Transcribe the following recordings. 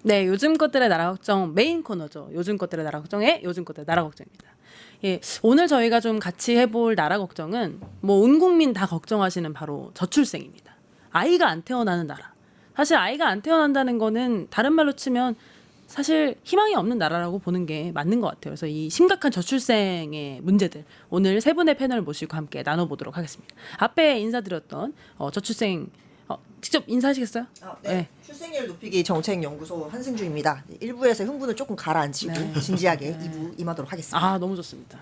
네, 요즘 것들의 나라 걱정 메인 코너죠. 요즘 것들의 나라 걱정의 요즘 것들의 나라 걱정입니다. 예, 오늘 저희가 좀 같이 해볼 나라 걱정은 뭐 온 국민 다 걱정하시는 바로 저출생입니다. 아이가 안 태어나는 나라. 사실 아이가 안 태어난다는 거는 다른 말로 치면 사실 희망이 없는 나라라고 보는 게 맞는 것 같아요. 그래서 이 심각한 저출생의 문제들 오늘 세 분의 패널 모시고 함께 나눠보도록 하겠습니다. 앞에 인사드렸던 저출생 직접 인사하시겠어요? 네. 출생률 높이기 정책연구소 한승주입니다. 1부에서 흥분을 조금 가라앉히고 네. 진지하게 2부 임하도록 하겠습니다. 아, 너무 좋습니다.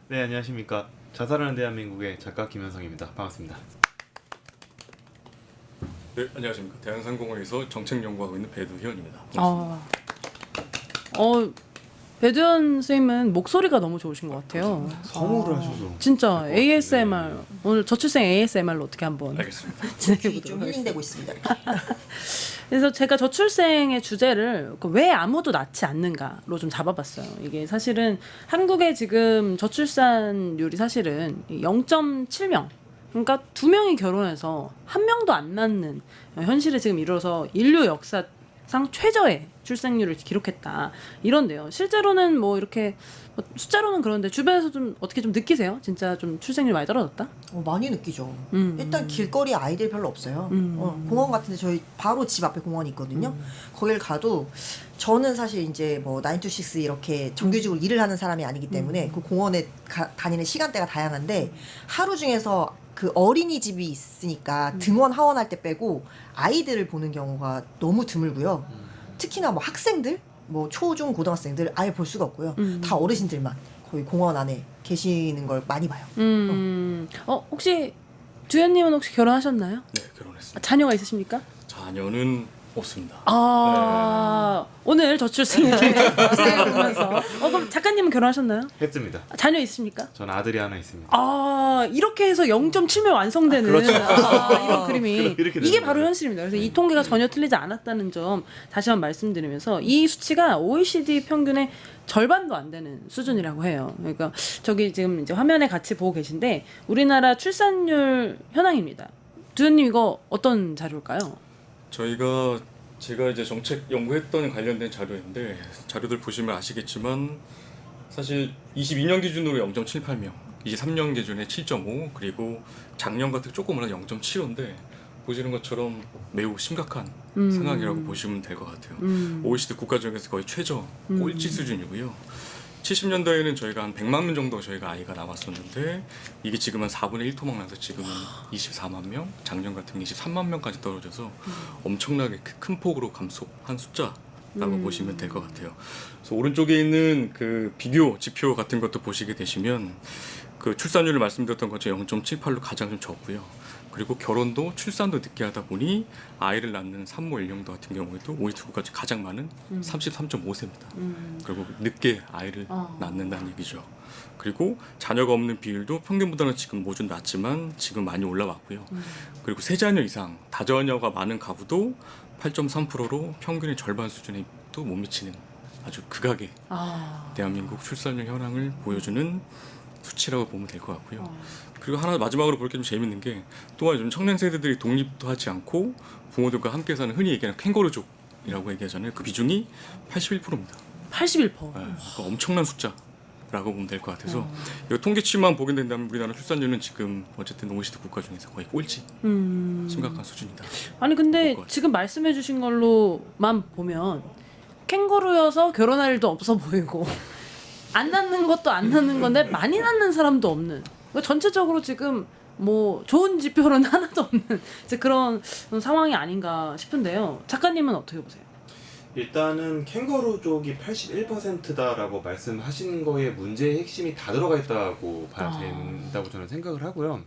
네, 안녕하십니까. 자살하는 대한민국의 작가 김현성입니다. 반갑습니다. 네, 안녕하십니까. 대한상공회에서 정책 연구하고 있는 배두현입니다. 배두현 선생님은 목소리가 너무 좋으신 것 같아요. 성우를 하셔서 진짜 ASMR 오늘 저출생 ASMR로 어떻게 한번 알겠습니다. 진행해 귀 보도록 좀 하겠습니다. 힐링되고 있습니다. 그래서 제가 저출생의 주제를 왜 아무도 낳지 않는가로 좀 잡아봤어요. 이게 사실은 한국의 지금 저출산율이 사실은 0.7명. 그러니까 2명이 결혼해서 1명도 안 낳는 현실에 지금 이뤄서 인류 역사상 최저의 출생률을 기록했다. 이런데요. 실제로는 뭐 이렇게 숫자로는 그런데 주변에서 좀 어떻게 좀 느끼세요? 진짜 좀 출생률 많이 떨어졌다? 많이 느끼죠. 일단 길거리 아이들 별로 없어요. 공원 같은데 저희 바로 집 앞에 공원이 있거든요. 거길 가도 저는 사실 이제 뭐 9 to 6 이렇게 정규직으로 일을 하는 사람이 아니기 때문에 그 공원에 다니는 시간대가 다양한데 하루 중에서 그 어린이집이 있으니까 등원 하원할 때 빼고 아이들을 보는 경우가 너무 드물고요. 특히나 뭐 학생들, 뭐 초중 고등학생들 아예 볼 수가 없고요. 다 어르신들만 거의 공원 안에 계시는 걸 많이 봐요. 혹시 두현님은 혹시 결혼하셨나요? 네, 결혼했습니다. 자녀가 있으십니까? 자녀는 없습니다. 오늘 저출생을 진행해보면서 그럼 작가님은 결혼하셨나요? 했습니다. 자녀 있습니까? 전 아들이 하나 있습니다. 이렇게 해서 0.7명 완성되는 이런 그림이 이렇게 이게 되는 바로 거죠. 현실입니다. 그래서 이 통계가 전혀 틀리지 않았다는 점 다시 한번 말씀드리면서 이 수치가 OECD 평균의 절반도 안 되는 수준이라고 해요. 그러니까 저기 지금 이제 화면에 같이 보고 계신데 우리나라 출산율 현황입니다. 두현님 이거 어떤 자료일까요? 제가 이제 정책 연구했던 관련된 자료인데 자료들 보시면 아시겠지만 사실 22년 기준으로 0.78명, 23년 기준에 7.5 그리고 작년 같은 조금 올라 0.75인데 보시는 것처럼 매우 심각한 상황이라고 보시면 될 것 같아요. OECD 국가 중에서 거의 최저 꼴찌 수준이고요. 70년대에는 저희가 한 100만 명 정도 저희가 아이가 나왔었는데 이게 지금 한 4분의 1 토막 나서 지금은 24만 명, 작년 같은 게 23만 명까지 떨어져서 엄청나게 큰 폭으로 감소한 숫자라고 보시면 될 것 같아요. 그래서 오른쪽에 있는 그 비교 지표 같은 것도 보시게 되시면 그 출산율을 말씀드렸던 것처럼 0.78로 가장 좀 적고요. 그리고 결혼도 출산도 늦게 하다 보니 아이를 낳는 산모 연령도 같은 경우에도 OECD 국가 중 가장 많은 33.5세입니다. 그리고 늦게 아이를 낳는다는 얘기죠. 그리고 자녀가 없는 비율도 평균보다는 지금 모두 낮지만 지금 많이 올라왔고요. 그리고 세 자녀 이상 다자녀가 많은 가구도 8.3%로 평균의 절반 수준에 또 못 미치는 아주 극악의 대한민국 출산율 현황을 보여주는 수치라고 보면 될 것 같고요. 그리고 하나 마지막으로 볼 게 좀 재밌는 게 또한 요즘 청년 세대들이 독립도 하지 않고 부모들과 함께 사는 흔히 얘기하는 캥거루족이라고 얘기하잖아요. 그 비중이 81%입니다. 81%. 그러니까 엄청난 숫자라고 보면 될 것 같아서 이 통계치만 보게 된다면 우리나라 출산율은 지금 어쨌든 OECD 국가 중에서 거의 꼴찌 심각한 수준이다. 아니 근데 지금 말씀해주신 걸로만 보면 캥거루여서 결혼할 일도 없어 보이고 안 낳는 것도 안 낳는 건데 많이 낳는 사람도 없는. 그러니까 전체적으로 지금 뭐 좋은 지표는 하나도 없는 이제 그런 상황이 아닌가 싶은데요. 작가님은 어떻게 보세요? 일단은 캥거루족이 81%다라고 말씀하신 거에 문제의 핵심이 다 들어가 있다고 봐야 된다고 저는 생각을 하고요.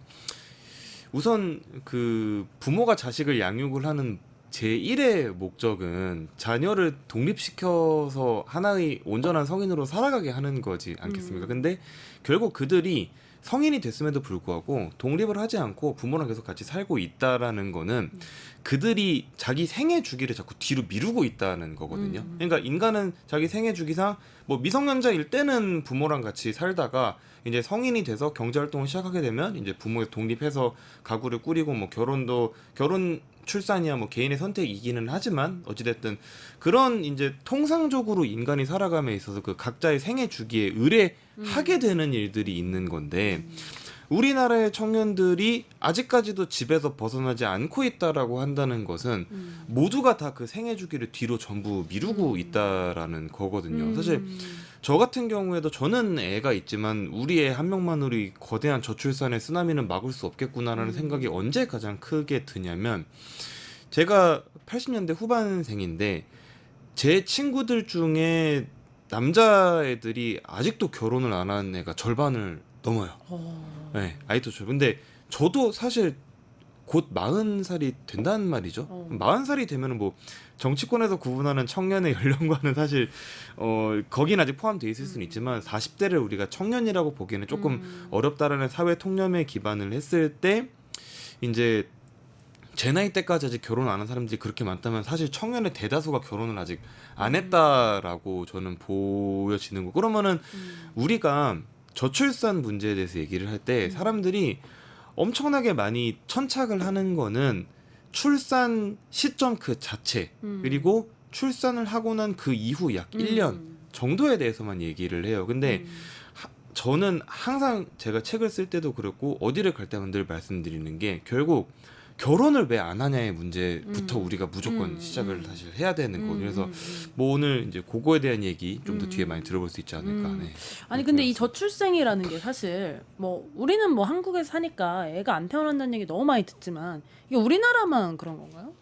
우선 그 부모가 자식을 양육을 하는 제1의 목적은 자녀를 독립시켜서 하나의 온전한 성인으로 살아가게 하는 거지 않겠습니까? 근데 결국 그들이 성인이 됐음에도 불구하고 독립을 하지 않고 부모랑 계속 같이 살고 있다라는 거는 그들이 자기 생애 주기를 자꾸 뒤로 미루고 있다는 거거든요. 그러니까 인간은 자기 생애 주기상 뭐 미성년자일 때는 부모랑 같이 살다가 이제 성인이 돼서 경제 활동을 시작하게 되면 이제 부모에서 독립해서 가구를 꾸리고 뭐 결혼 출산이야 뭐 개인의 선택이기는 하지만 어찌됐든 그런 이제 통상적으로 인간이 살아감에 있어서 그 각자의 생애 주기에 의뢰하게 되는 일들이 있는 건데 우리나라의 청년들이 아직까지도 집에서 벗어나지 않고 있다라고 한다는 것은 모두가 다 그 생애 주기를 뒤로 전부 미루고 있다라는 거거든요. 사실 저 같은 경우에도 저는 애가 있지만 우리 애 한 명만으로 이 거대한 저출산의 쓰나미는 막을 수 없겠구나라는 생각이 언제 가장 크게 드냐면 제가 80년대 후반생인데 제 친구들 중에 남자애들이 아직도 결혼을 안 한 애가 절반을 넘어요. 네, 아직도 저. 근데 저도 사실 곧 40살이 된다는 말이죠. 40살이 되면은 뭐 정치권에서 구분하는 청년의 연령과는 사실 거긴 아직 포함되어 있을 수는 있지만 40대를 우리가 청년이라고 보기에는 조금 어렵다라는 사회 통념에 기반을 했을 때 이제 제 나이 때까지 아직 결혼 안 한 사람들이 그렇게 많다면 사실 청년의 대다수가 결혼을 아직 안 했다라고 저는 보여지는 거. 그러면은 우리가 저출산 문제에 대해서 얘기를 할 때 사람들이 엄청나게 많이 천착을 하는 거는 출산 시점 그 자체 그리고 출산을 하고 난 그 이후 약 1년 정도에 대해서만 얘기를 해요. 근데 저는 항상 제가 책을 쓸 때도 그렇고 어디를 갈 때만 늘 말씀드리는 게 결국 결혼을 왜 안 하냐의 문제부터 우리가 무조건 시작을 사실 해야 되는 거. 그래서 뭐 오늘 이제 그거에 대한 얘기 좀 더 뒤에 많이 들어볼 수 있지 않을까. 네. 아니 근데 이 저출생이라는 게 사실 뭐 우리는 뭐 한국에서 사니까 애가 안 태어난다는 얘기 너무 많이 듣지만 이게 우리나라만 그런 건가요?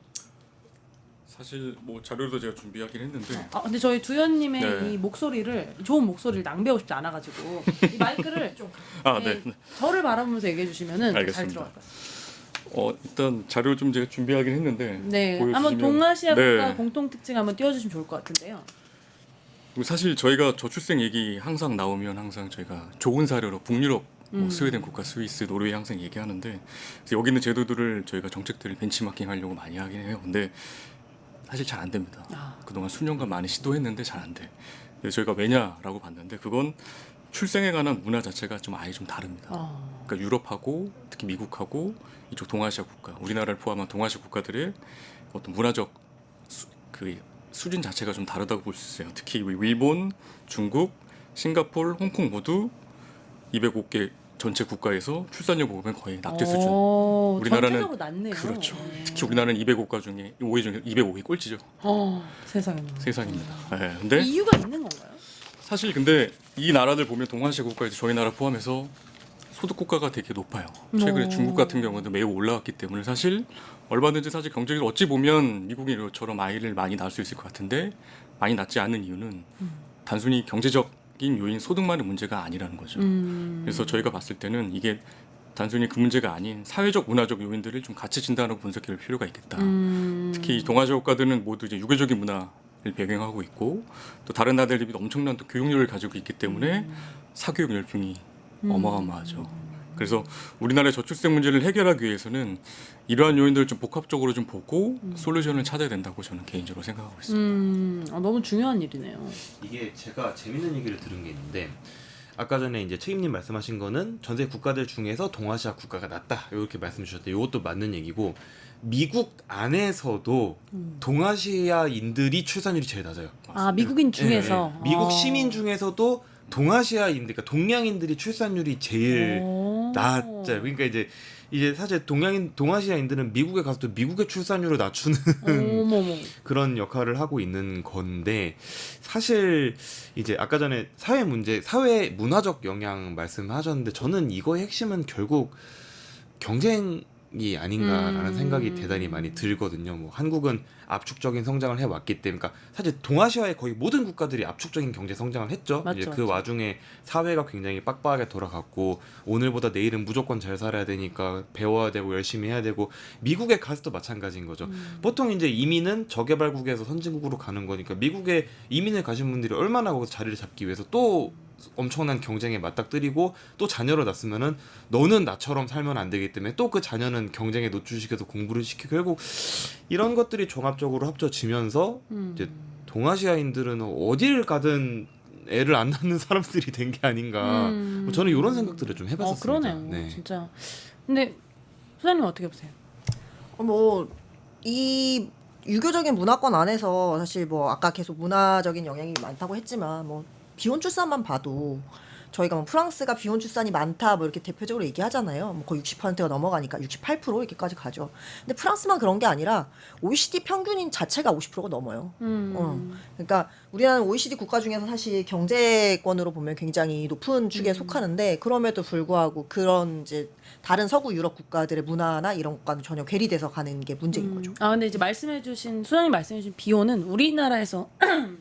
사실 뭐 자료도 제가 준비하긴 했는데 아 근데 저희 두현님의 네. 이 목소리를 좋은 목소리를 낭비하고 싶지 않아가지고 이 마이크를 좀 네. 저를 바라보면서 얘기해 주시면은 잘 알겠습니다. 들어갈 것 같아요. 일단 자료 좀 제가 준비하긴 했는데 네, 보여주시면- 한번 동아시아 네. 국가 공통 특징 한번 띄워주시면 좋을 것 같은데요. 그리고 사실 저희가 저출생 얘기 항상 나오면 항상 저희가 좋은 사례로 북유럽 뭐 스웨덴 국가, 스위스, 노르웨이 항상 얘기하는데 그래서 여기 있는 제도들을 저희가 정책들을 벤치마킹 하려고 많이 하긴 해요. 근데 사실 잘 안 됩니다. 그동안 수년간 많이 시도했는데 잘 안 돼. 그래서 저희가 왜냐라고 봤는데 그건 출생에 관한 문화 자체가 좀 아예 좀 다릅니다. 그러니까 유럽하고 특히 미국하고 이쪽 동아시아 국가, 우리나라를 포함한 동아시아 국가들의 어떤 문화적 그 수준 자체가 좀 다르다고 볼 수 있어요. 특히 일본, 중국, 싱가포르, 홍콩 모두 205개 전체 국가에서 출산율 보면 거의 낙제 수준. 우리나라는 전체적으로 낮네요. 그렇죠. 네. 특히 우리나라는 205가 중에 5위 중에 205위 꼴찌죠. 세상에. 세상입니다. 네, 근데 이유가 있는 건가요? 사실 근데 이 나라들 보면 동아시아 국가에서 저희 나라 포함해서 소득 국가가 되게 높아요. 최근에 중국 같은 경우도 매우 올라왔기 때문에 사실 얼마든지 사실 경제적으로 어찌 보면 미국인처럼 아이를 많이 낳을 수 있을 것 같은데 많이 낳지 않는 이유는 단순히 경제적인 요인 소득만의 문제가 아니라는 거죠. 그래서 저희가 봤을 때는 이게 단순히 그 문제가 아닌 사회적 문화적 요인들을 좀 같이 진단하고 분석해볼 필요가 있겠다. 특히 이 동아시아 국가들은 모두 이제 유교적인 문화를 배경하고 있고 또 다른 나라들이 엄청난 또 교육열을 가지고 있기 때문에 사교육 열풍이 어마어마하죠. 그래서 우리나라의 저출생 문제를 해결하기 위해서는 이러한 요인들을 좀 복합적으로 좀 보고 솔루션을 찾아야 된다고 저는 개인적으로 생각하고 있습니다. 너무 중요한 일이네요. 이게 제가 재밌는 얘기를 들은 게 있는데 아까 전에 이제 책임님 말씀하신 거는 전세 국가들 중에서 동아시아 국가가 낫다 이렇게 말씀 주셨는데 이것도 맞는 얘기고 미국 안에서도 동아시아인들이 출산율이 제일 낮아요. 아 미국인 중에서 네, 미국 시민 중에서도 동아시아인들, 그러니까 동양인들이 출산율이 제일 낮아요. 그러니까 이제 사실 동아시아인들은 미국에 가서도 미국의 출산율을 낮추는 그런 역할을 하고 있는 건데 사실 이제 아까 전에 사회 문제, 사회 문화적 영향 말씀하셨는데 저는 이거의 핵심은 결국 경쟁이 아닌가라는 생각이 대단히 많이 들거든요. 뭐 한국은 압축적인 성장을 해왔기 때문에, 그러니까 사실 동아시아의 거의 모든 국가들이 압축적인 경제 성장을 했죠. 맞죠, 이제 그 맞죠. 와중에 사회가 굉장히 빡빡하게 돌아갔고 오늘보다 내일은 무조건 잘 살아야 되니까 배워야 되고 열심히 해야 되고 미국에 가서도 마찬가지인 거죠. 보통 이제 이민은 저개발국에서 선진국으로 가는 거니까 미국에 이민을 가신 분들이 얼마나 거기서 자리를 잡기 위해서 또 엄청난 경쟁에 맞닥뜨리고 또 자녀를 낳았으면은 너는 나처럼 살면 안 되기 때문에 또 그 자녀는 경쟁에 노출시켜서 공부를 시키고 결국 이런 것들이 종합적으로 합쳐지면서 이제 동아시아인들은 어딜 가든 애를 안 낳는 사람들이 된 게 아닌가. 뭐 저는 이런 생각들을 좀 해봤었습니다. 그러네요. 네. 진짜. 근데 소장님 어떻게 보세요? 뭐 이 유교적인 문화권 안에서 사실 뭐 아까 계속 문화적인 영향이 많다고 했지만 뭐 비혼 출산만 봐도 저희가 뭐 프랑스가 비혼 출산이 많다 뭐 이렇게 대표적으로 얘기하잖아요. 뭐 거의 60%가 넘어가니까 68% 이렇게까지 가죠. 근데 프랑스만 그런 게 아니라 OECD 평균인 자체가 50%가 넘어요. 그러니까 우리나라는 OECD 국가 중에서 사실 경제권으로 보면 굉장히 높은 축에 속하는데 그럼에도 불구하고 그런 이제 다른 서구 유럽 국가들의 문화나 이런 것과는 전혀 괴리돼서 가는 게 문제인 거죠. 아 근데 이제 말씀해주신 수장님 말씀해주신 비혼은 우리나라에서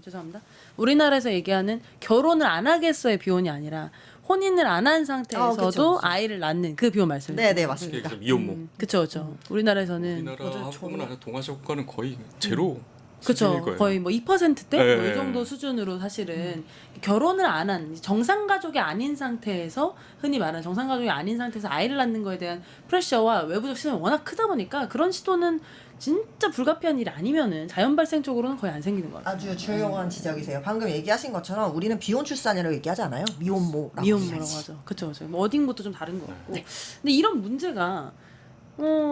죄송합니다. 우리나라에서 얘기하는 결혼을 안 하겠어의 비혼이 아니라 혼인을 안 한 상태에서도 그쵸. 아이를 낳는 그 비혼 말씀이죠. 네, 맞습니다. 그래서 미혼모. 그쵸 그쵸. 우리나라에서는 우리나라하고는 동아시아 국가는 거의 제로 그쵸. 수준일 거예요. 거의 뭐 2%대 네. 뭐 이 정도 수준으로 사실은 결혼을 안 한 정상 가족이 아닌 상태에서 흔히 말하는 정상 가족이 아닌 상태에서 아이를 낳는 거에 대한 프레셔와 외부적 시선이 워낙 크다 보니까 그런 시도는 진짜 불가피한 일이 아니면은 자연 발생적으로는 거의 안 생기는 것 같아요. 아주 중요한 지적이세요. 방금 얘기하신 것처럼 우리는 비혼 출산이라고 얘기하지 않아요. 미혼모라고 미혼모라고 얘기하지. 하죠. 그쵸 그쵸. 뭐 어딘 것도 좀 다른 것 같고. 근데 이런 문제가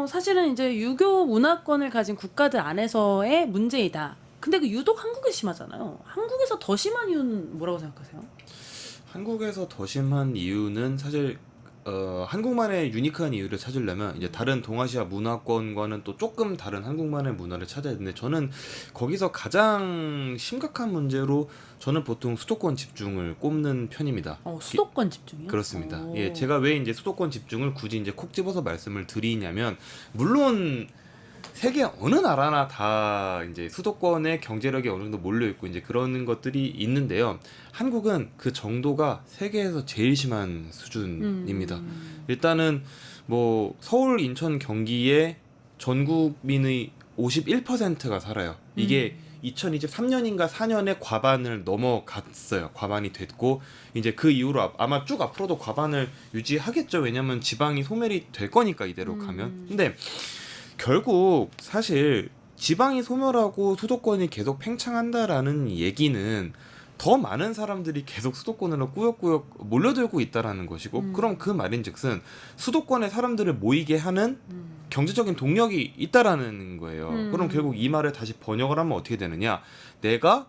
사실은 이제 유교 문화권을 가진 국가들 안에서의 문제이다. 근데 그 유독 한국에 심하잖아요. 한국에서 더 심한 이유는 뭐라고 생각하세요? 한국에서 더 심한 이유는 사실 한국만의 유니크한 이유를 찾으려면 이제 다른 동아시아 문화권과는 또 조금 다른 한국만의 문화를 찾아야 되는데 저는 거기서 가장 심각한 문제로 저는 보통 수도권 집중을 꼽는 편입니다. 수도권 집중이요? 그렇습니다. 오. 예, 제가 왜 이제 수도권 집중을 굳이 이제 콕 집어서 말씀을 드리냐면 물론 세계 어느 나라나 다 이제 수도권에 경제력이 어느 정도 몰려 있고 이제 그런 것들이 있는데요. 한국은 그 정도가 세계에서 제일 심한 수준입니다. 일단은 뭐 서울, 인천, 경기에 전 국민의 51%가 살아요. 이게 2023년인가 4년에 과반을 넘어갔어요. 과반이 됐고 이제 그 이후로 아마 쭉 앞으로도 과반을 유지하겠죠. 왜냐면 지방이 소멸이 될 거니까 이대로 가면. 근데 결국 사실 지방이 소멸하고 수도권이 계속 팽창한다라는 얘기는 더 많은 사람들이 계속 수도권으로 꾸역꾸역 몰려들고 있다라는 것이고 그럼 그 말인즉슨 수도권에 사람들을 모이게 하는 경제적인 동력이 있다라는 거예요. 그럼 결국 이 말을 다시 번역을 하면 어떻게 되느냐? 내가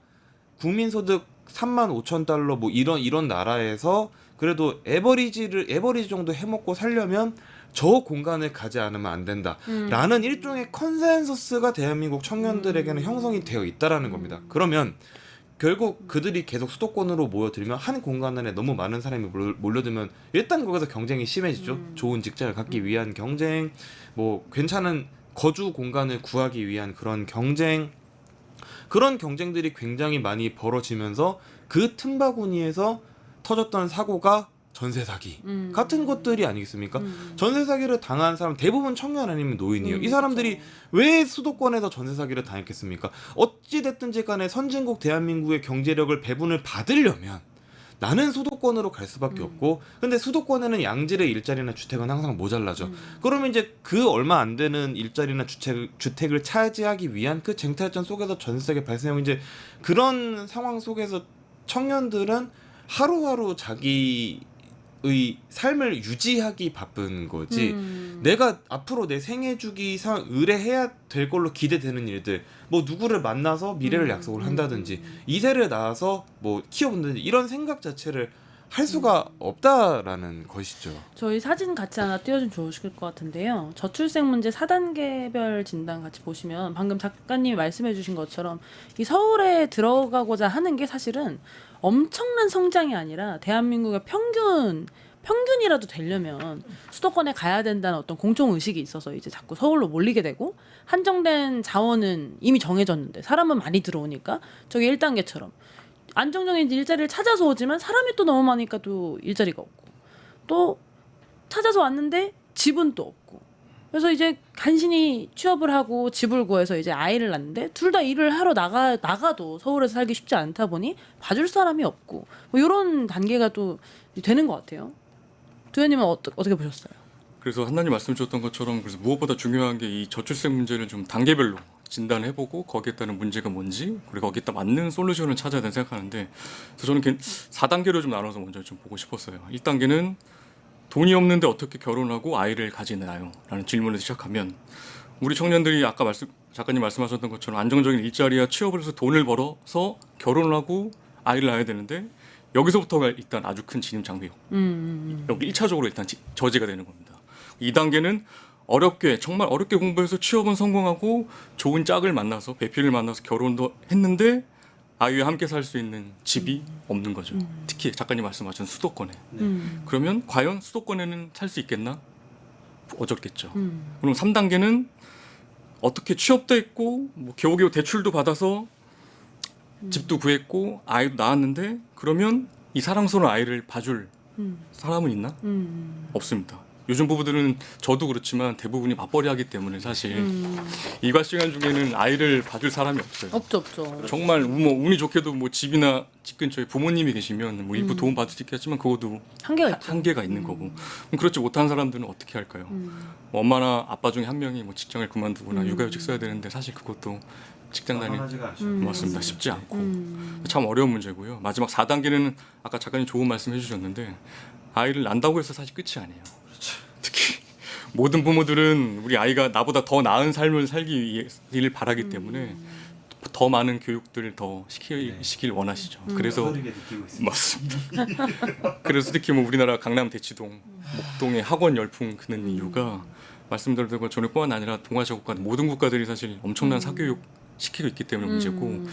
국민소득 35,000달러 뭐 이런 나라에서 그래도 에버리지 정도 해먹고 살려면 저 공간을 가지 않으면 안 된다라는 일종의 컨센서스가 대한민국 청년들에게는 형성이 되어 있다라는 겁니다. 그러면 결국 그들이 계속 수도권으로 모여들면 한 공간 안에 너무 많은 사람이 몰려들면 일단 거기서 경쟁이 심해지죠. 좋은 직장을 갖기 위한 경쟁, 뭐 괜찮은 거주 공간을 구하기 위한 그런 경쟁들이 굉장히 많이 벌어지면서 그 틈바구니에서 터졌던 사고가 전세 사기 같은 것들이 아니겠습니까? 전세 사기를 당한 사람 대부분 청년 아니면 노인이에요. 이 사람들이 왜 수도권에서 전세 사기를 당했겠습니까? 어찌 됐든지 간에 선진국 대한민국의 경제력을 배분을 받으려면 나는 수도권으로 갈 수밖에 없고 근데 수도권에는 양질의 일자리나 주택은 항상 모자라죠. 그러면 이제 그 얼마 안 되는 일자리나 주택을 차지하기 위한 그 쟁탈전 속에서 전세가 발생하고 이제 그런 상황 속에서 청년들은 하루하루 자기의 삶을 유지하기 바쁜 거지 내가 앞으로 내 생애 주기상 의뢰해야 될 걸로 기대되는 일들 뭐 누구를 만나서 미래를 약속을 한다든지 이세를 낳아서 뭐 키워본다든지 이런 생각 자체를 할 수가 없다라는 것이죠. 저희 사진 같이 하나 띄워주면 좋으실 것 같은데요. 저출생 문제 4단계별 진단 같이 보시면 방금 작가님이 말씀해 주신 것처럼 이 서울에 들어가고자 하는 게 사실은 엄청난 성장이 아니라 대한민국의 평균이라도 되려면 수도권에 가야 된다는 어떤 공통의식이 있어서 이제 자꾸 서울로 몰리게 되고 한정된 자원은 이미 정해졌는데 사람은 많이 들어오니까 저기 1단계처럼 안정적인 일자리를 찾아서 오지만 사람이 또 너무 많으니까 또 일자리가 없고 또 찾아서 왔는데 집은 또 없고 그래서 이제 간신히 취업을 하고 집을 구해서 이제 아이를 낳는데 둘 다 일을 하러 나가도 서울에서 살기 쉽지 않다 보니 봐줄 사람이 없고 뭐 이런 단계가 또 되는 것 같아요. 도현님은 어떻게 보셨어요? 그래서 한나님 말씀 주셨던 것처럼 그래서 무엇보다 중요한 게 이 저출생 문제를 좀 단계별로 진단해보고 거기에 따른 문제가 뭔지 그리고 거기에 따라 맞는 솔루션을 찾아야 된다고 생각하는데 그래서 저는 4단계로 좀 나눠서 먼저 좀 보고 싶었어요. 1단계는 돈이 없는데 어떻게 결혼하고 아이를 가지나요? 라는 질문을 시작하면 우리 청년들이 아까 작가님 말씀하셨던 것처럼 안정적인 일자리와 취업을 해서 돈을 벌어서 결혼을 하고 아이를 낳아야 되는데 여기서부터가 일단 아주 큰 진입 장벽. 여기 1차적으로 일단 저지가 되는 겁니다. 2단계는 어렵게 정말 어렵게 공부해서 취업은 성공하고 좋은 짝을 만나서 배필을 만나서 결혼도 했는데 아이와 함께 살 수 있는 집이 없는 거죠. 특히 작가님 말씀하신 수도권에. 그러면 과연 수도권에는 살 수 있겠나? 어렵겠죠. 그럼 3단계는 어떻게 취업도 했고 뭐 겨우겨우 대출도 받아서 집도 구했고 아이도 낳았는데 그러면 이 사랑스러운 아이를 봐줄 사람은 있나? 없습니다. 요즘 부부들은 저도 그렇지만 대부분이 맞벌이하기 때문에 사실 일과 시간 중에는 아이를 봐줄 사람이 없어요. 없죠. 정말 뭐 운이 좋게도 뭐 집이나 집 근처에 부모님이 계시면 뭐 일부 도움 받을 수 있겠지만 그것도 한계가 있죠. 한계가 있는 거고 그럼 그렇지 못한 사람들은 어떻게 할까요? 뭐 엄마나 아빠 중에 한 명이 뭐 직장을 그만두거나 육아휴직 써야 되는데 사실 그것도 직장 다니 만만하지가 않죠. 맞습니다. 쉽지 않고 참 어려운 문제고요. 마지막 4단계는 아까 작가님 좋은 말씀 해주셨는데 아이를 낳는다고 해서 사실 끝이 아니에요. 특히 모든 부모들은 우리 아이가 나보다 더 나은 삶을 살기를 바라기 때문에 더 많은 교육들을 더 시키길 원하시죠. 그래서 어리게 느끼고 있습니다. 맞습니다. 그래서 특히 뭐 우리나라 강남 대치동, 목동에 학원 열풍 크는 이유가 말씀드린 것뿐만 아니라 동아시아 국가 모든 국가들이 사실 엄청난 사교육 시키고 있기 때문에 문제고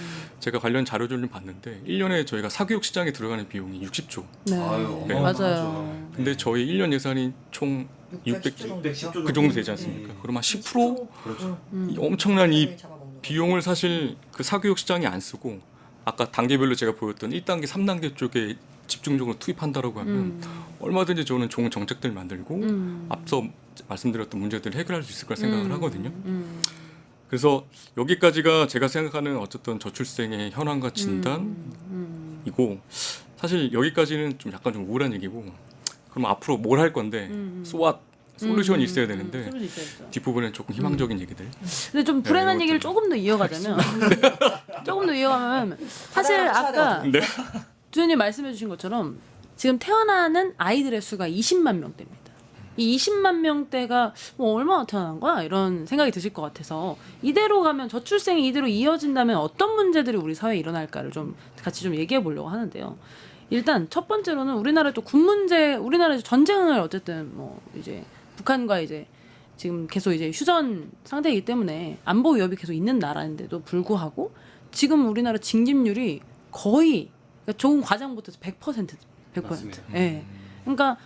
제가 관련 자료를 좀 봤는데 1년에 저희가 사교육 시장에 들어가는 비용이 60조. 네. 아유, 네. 맞아요. 근데 저희 1년 예산이 총 610조 610조 그 정도 되지 않습니까? 그럼 한 10% 그렇죠. 이 엄청난 이 비용을 사실 그 사교육 시장에 안 쓰고 아까 단계별로 제가 보였던 1단계, 3단계 쪽에 집중적으로 투입한다라고 하면 얼마든지 저는 좋은 정책들 만들고 앞서 말씀드렸던 문제들을 해결할 수 있을 거라 생각을 하거든요. 그래서 여기까지가 제가 생각하는 어쨌든 저출생의 현황과 진단이고 사실 여기까지는 좀 약간 좀 우울한 얘기고 그럼 앞으로 뭘 할 건데 솔루션이 있어야 되는데 솔루션이 있어야죠. 뒷부분엔 조금 희망적인 얘기들. 근데 좀 불행한 네, 얘기를 조금 더 이어가자면 조금 더 이어가면 사실 아까 네. 주연님 말씀해주신 것처럼 지금 태어나는 아이들의 수가 20만 명대입니다. 이 20만 명대가 뭐 얼마나 태어난 거야? 이런 생각이 드실 것 같아서 이대로 가면 저출생이 이대로 이어진다면 어떤 문제들이 우리 사회에 일어날까를 좀 같이 좀 얘기해 보려고 하는데요. 일단 첫 번째로는 우리나라 또 군 문제, 우리나라에서 전쟁을 어쨌든 뭐 이제 북한과 이제 지금 계속 이제 휴전 상태이기 때문에 안보 위협이 계속 있는 나라인데도 불구하고 지금 우리나라 징집률이 거의 그러니까 조금 과장 못해서 100%. 맞습니다. 예. 그러니까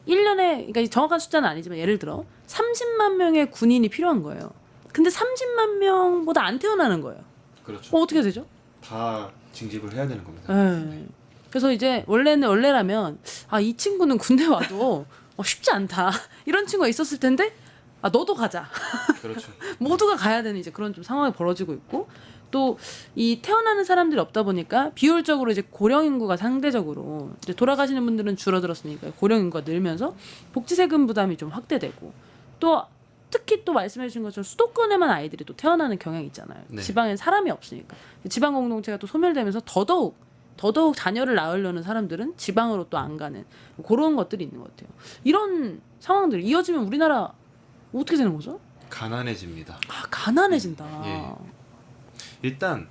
1년에 그러니까 정확한 숫자는 아니지만 예를 들어 30만 명의 군인이 필요한 거예요. 근데 30만 명보다 안 태어나는 거예요. 그렇죠. 어떻게 되죠? 다 징집을 해야 되는 겁니다. 예. 그래서 이제 원래라면 이 친구는 군대 와도 쉽지 않다 이런 친구가 있었을 텐데 너도 가자. 그렇죠. 모두가 가야 되는 이제 그런 좀 상황이 벌어지고 있고 또 이 태어나는 사람들이 없다 보니까 비율적으로 이제 고령 인구가 상대적으로 이제 돌아가시는 분들은 줄어들었으니까 고령 인구가 늘면서 복지 세금 부담이 좀 확대되고 또 특히 또 말씀해 주신 것처럼 수도권에만 아이들이 또 태어나는 경향이 있잖아요. 네. 지방엔 사람이 없으니까 지방 공동체가 또 소멸되면서 더더욱 자녀를 낳으려는 사람들은 지방으로 또 안 가는 그런 것들이 있는 것 같아요. 이런 상황들이 이어지면 우리나라 어떻게 되는 거죠? 가난해집니다. 가난해진다. 예. 일단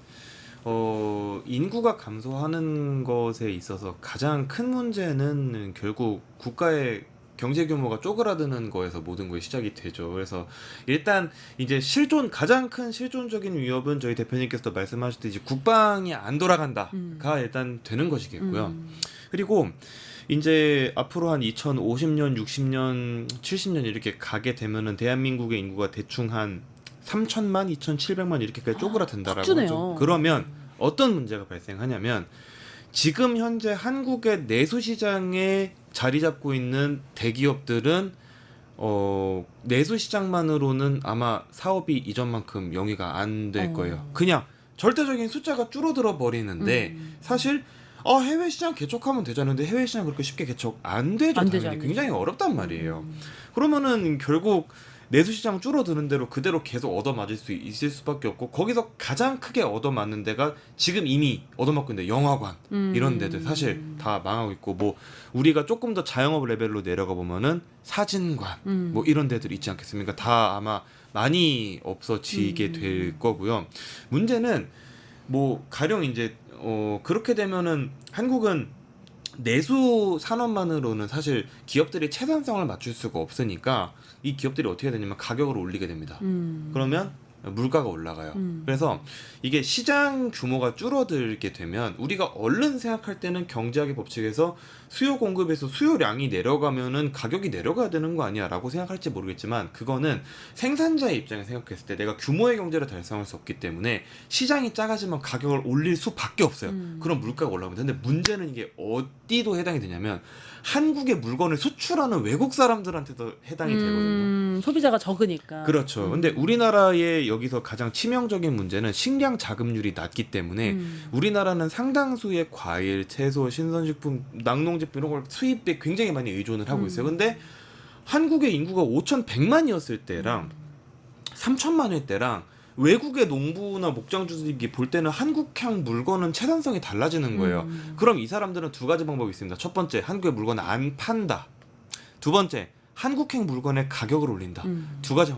인구가 감소하는 것에 있어서 가장 큰 문제는 결국 국가의 경제 규모가 쪼그라드는 거에서 모든 것이 시작이 되죠. 그래서 일단 이제 가장 큰 실존적인 위협은 저희 대표님께서도 말씀하셨듯이 국방이 안 돌아간다가 일단 되는 것이겠고요. 그리고 이제 앞으로 한 2050년, 60년, 70년 이렇게 가게 되면은 대한민국의 인구가 대충 한 3천만, 2,700만 이렇게까지 쪼그라든다라고 하죠. 그러면 어떤 문제가 발생하냐면 지금 현재 한국의 내수 시장에 자리 잡고 있는 대기업들은 내수 시장만으로는 아마 사업이 이전만큼 영위가 안 될 거예요. 그냥 절대적인 숫자가 줄어들어 버리는데 사실 해외 시장 개척하면 되잖아요. 근데 해외 시장 그렇게 쉽게 개척 안 되죠. 당연히 굉장히 어렵단 말이에요. 그러면은 결국 내수 시장 줄어드는 대로 그대로 계속 얻어맞을 수 있을 수밖에 없고 거기서 가장 크게 얻어맞는 데가 지금 이미 얻어맞고 있는데 영화관 이런 데들 사실 다 망하고 있고 뭐 우리가 조금 더 자영업 레벨로 내려가 보면은 사진관 뭐 이런 데들 있지 않겠습니까? 다 아마 많이 없어지게 될 거고요. 문제는 뭐 가령 이제 그렇게 되면은 한국은 내수 산업만으로는 사실 기업들이 채산성을 맞출 수가 없으니까 이 기업들이 어떻게 되냐면 가격을 올리게 됩니다. 그러면 물가가 올라가요. 그래서 이게 시장 규모가 줄어들게 되면 우리가 얼른 생각할 때는 경제학의 법칙에서 수요 공급에서 수요량이 내려가면은 가격이 내려가야 되는 거 아니야 라고 생각할지 모르겠지만 그거는 생산자의 입장에 생각했을 때 내가 규모의 경제를 달성할 수 없기 때문에 시장이 작아지면 가격을 올릴 수밖에 없어요. 그럼 물가가 올라갑니다. 근데 문제는 이게 어디도 해당이 되냐면 한국의 물건을 수출하는 외국 사람들한테도 해당이 되거든요. 소비자가 적으니까. 그렇죠. 근데 우리나라의 여기서 가장 치명적인 문제는 식량 자급률이 낮기 때문에 우리나라는 상당수의 과일, 채소, 신선식품, 낙농제품 이런 걸 수입에 굉장히 많이 의존을 하고 있어요. 근데 한국의 인구가 5,100만이었을 때랑 3,000만일 때랑 외국의 농부나 목장주들이 볼 때는 한국향 물건은 채산성이 달라지는 거예요. 그럼 이 사람들은 두 가지 방법이 있습니다. 첫 번째, 한국의 물건을 안 판다. 두 번째, 한국행 물건의 가격을 올린다. 두 가지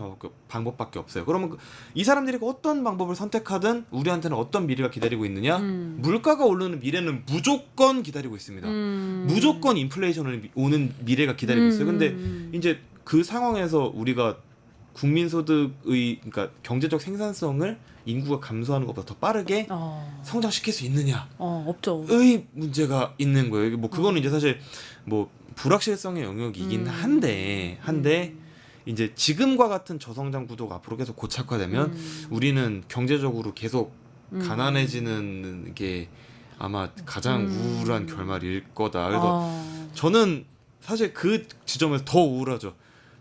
방법밖에 없어요. 그러면 이 사람들이 어떤 방법을 선택하든 우리한테는 어떤 미래가 기다리고 있느냐? 물가가 오르는 미래는 무조건 기다리고 있습니다. 무조건 인플레이션을 오는 미래가 기다리고 있어요. 근데 이제 그 상황에서 우리가 국민소득의 그러니까 경제적 생산성을 인구가 감소하는 것보다 더 빠르게 성장시킬 수 있느냐? 없죠. 의 문제가 있는 거예요. 뭐 그거는 이제 사실 뭐 불확실성의 영역이긴 한데 이제 지금과 같은 저성장 구도가 앞으로 계속 고착화되면 우리는 경제적으로 계속 가난해지는 게 아마 가장 우울한 결말일 거다. 그래서 저는 사실 그 지점에서 더 우울하죠.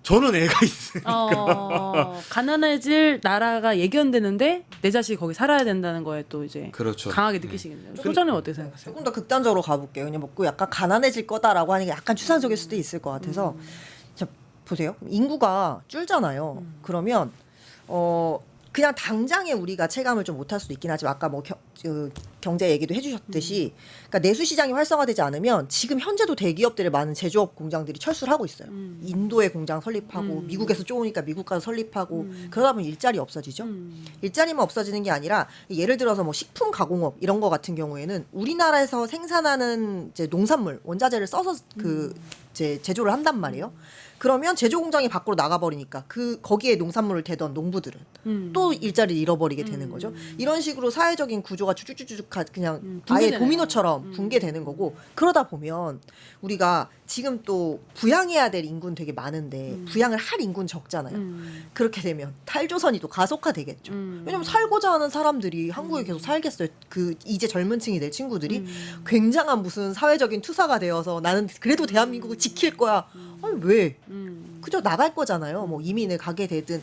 저는 애가 있으니까. 가난해질 나라가 예견되는데 내 자식이 거기 살아야 된다는 거에 또 이제 그렇죠. 강하게 느끼시겠네요. 소장님 어떻게 생각하세요? 조금 더 극단적으로 가볼게요. 그냥 먹고 약간 가난해질 거다라고 하는 게 약간 추상적일 수도 있을 것 같아서 자 보세요. 인구가 줄잖아요. 그러면 그냥 당장에 우리가 체감을 좀 못할 수도 있긴 하지만 아까 뭐 경제 얘기도 해주셨듯이 그러니까 내수 시장이 활성화되지 않으면 지금 현재도 대기업들의 많은 제조업 공장들이 철수를 하고 있어요. 인도에 공장 설립하고 미국에서 쪼으니까 미국 가서 설립하고 그러다 보면 일자리 없어지죠. 일자리만 없어지는 게 아니라 예를 들어서 뭐 식품 가공업 이런 거 같은 경우에는 우리나라에서 생산하는 이제 농산물 원자재를 써서 그 이제 제조를 한단 말이에요. 그러면 제조 공장이 밖으로 나가버리니까 거기에 농산물을 대던 농부들은 또 일자리를 잃어버리게 되는 거죠. 이런 식으로 사회적인 구조가 쭉쭉쭉쭉 그냥 아예 도미노처럼 붕괴되는 거고 그러다 보면 우리가 지금 또 부양해야 될 인구는 되게 많은데 부양을 할 인구는 적잖아요. 그렇게 되면 탈조선이 또 가속화되겠죠. 왜냐면 살고자 하는 사람들이 한국에 계속 살겠어요. 이제 젊은 층이 될 친구들이 굉장한 무슨 사회적인 투사가 되어서 나는 그래도 대한민국을 지킬 거야. 아니 왜? 그저 나갈 거잖아요. 뭐 이민을 가게 되든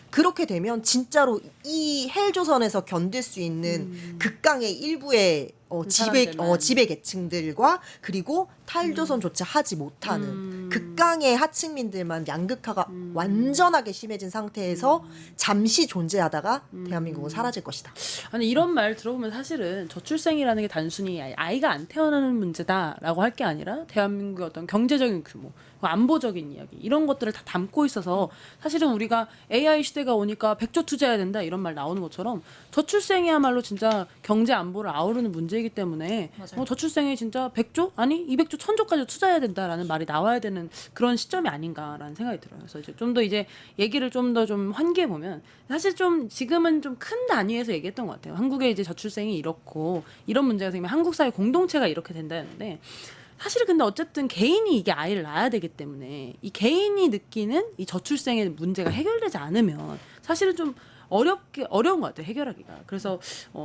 그렇게 되면 진짜로 이 헬조선에서 견딜 수 있는 극강의 일부의 지배 계층들과 그리고 탈조선조차 하지 못하는 극강의 하층민들만 양극화가 완전하게 심해진 상태에서 잠시 존재하다가 대한민국은 사라질 것이다. 아니 이런 말 들어보면 사실은 저출생이라는 게 단순히 아이가 안 태어나는 문제다라고 할 게 아니라 대한민국의 어떤 경제적인 규모, 안보적인 이야기 이런 것들을 다 담고 있어서 사실은 우리가 AI 시대가 오니까 100조 투자해야 된다 이런 말 나오는 것처럼 저출생이야말로 진짜 경제 안보를 아우르는 문제이기 때문에 저출생이 진짜 100조? 아니 200조, 1000조까지 투자해야 된다라는 말이 나와야 되는 그런 시점이 아닌가라는 생각이 들어요. 그래서 이제 좀 더 이제 얘기를 좀 더 좀 환기해 보면 사실 좀 지금은 좀 큰 단위에서 얘기했던 것 같아요. 한국의 이제 저출생이 이렇고 이런 문제가 생기면 한국 사회 공동체가 이렇게 된다는데 사실 근데 어쨌든 개인이 이게 아이를 낳아야 되기 때문에 이 개인이 느끼는 이 저출생의 문제가 해결되지 않으면 사실은 좀 어려운 것 같아요, 해결하기가. 그래서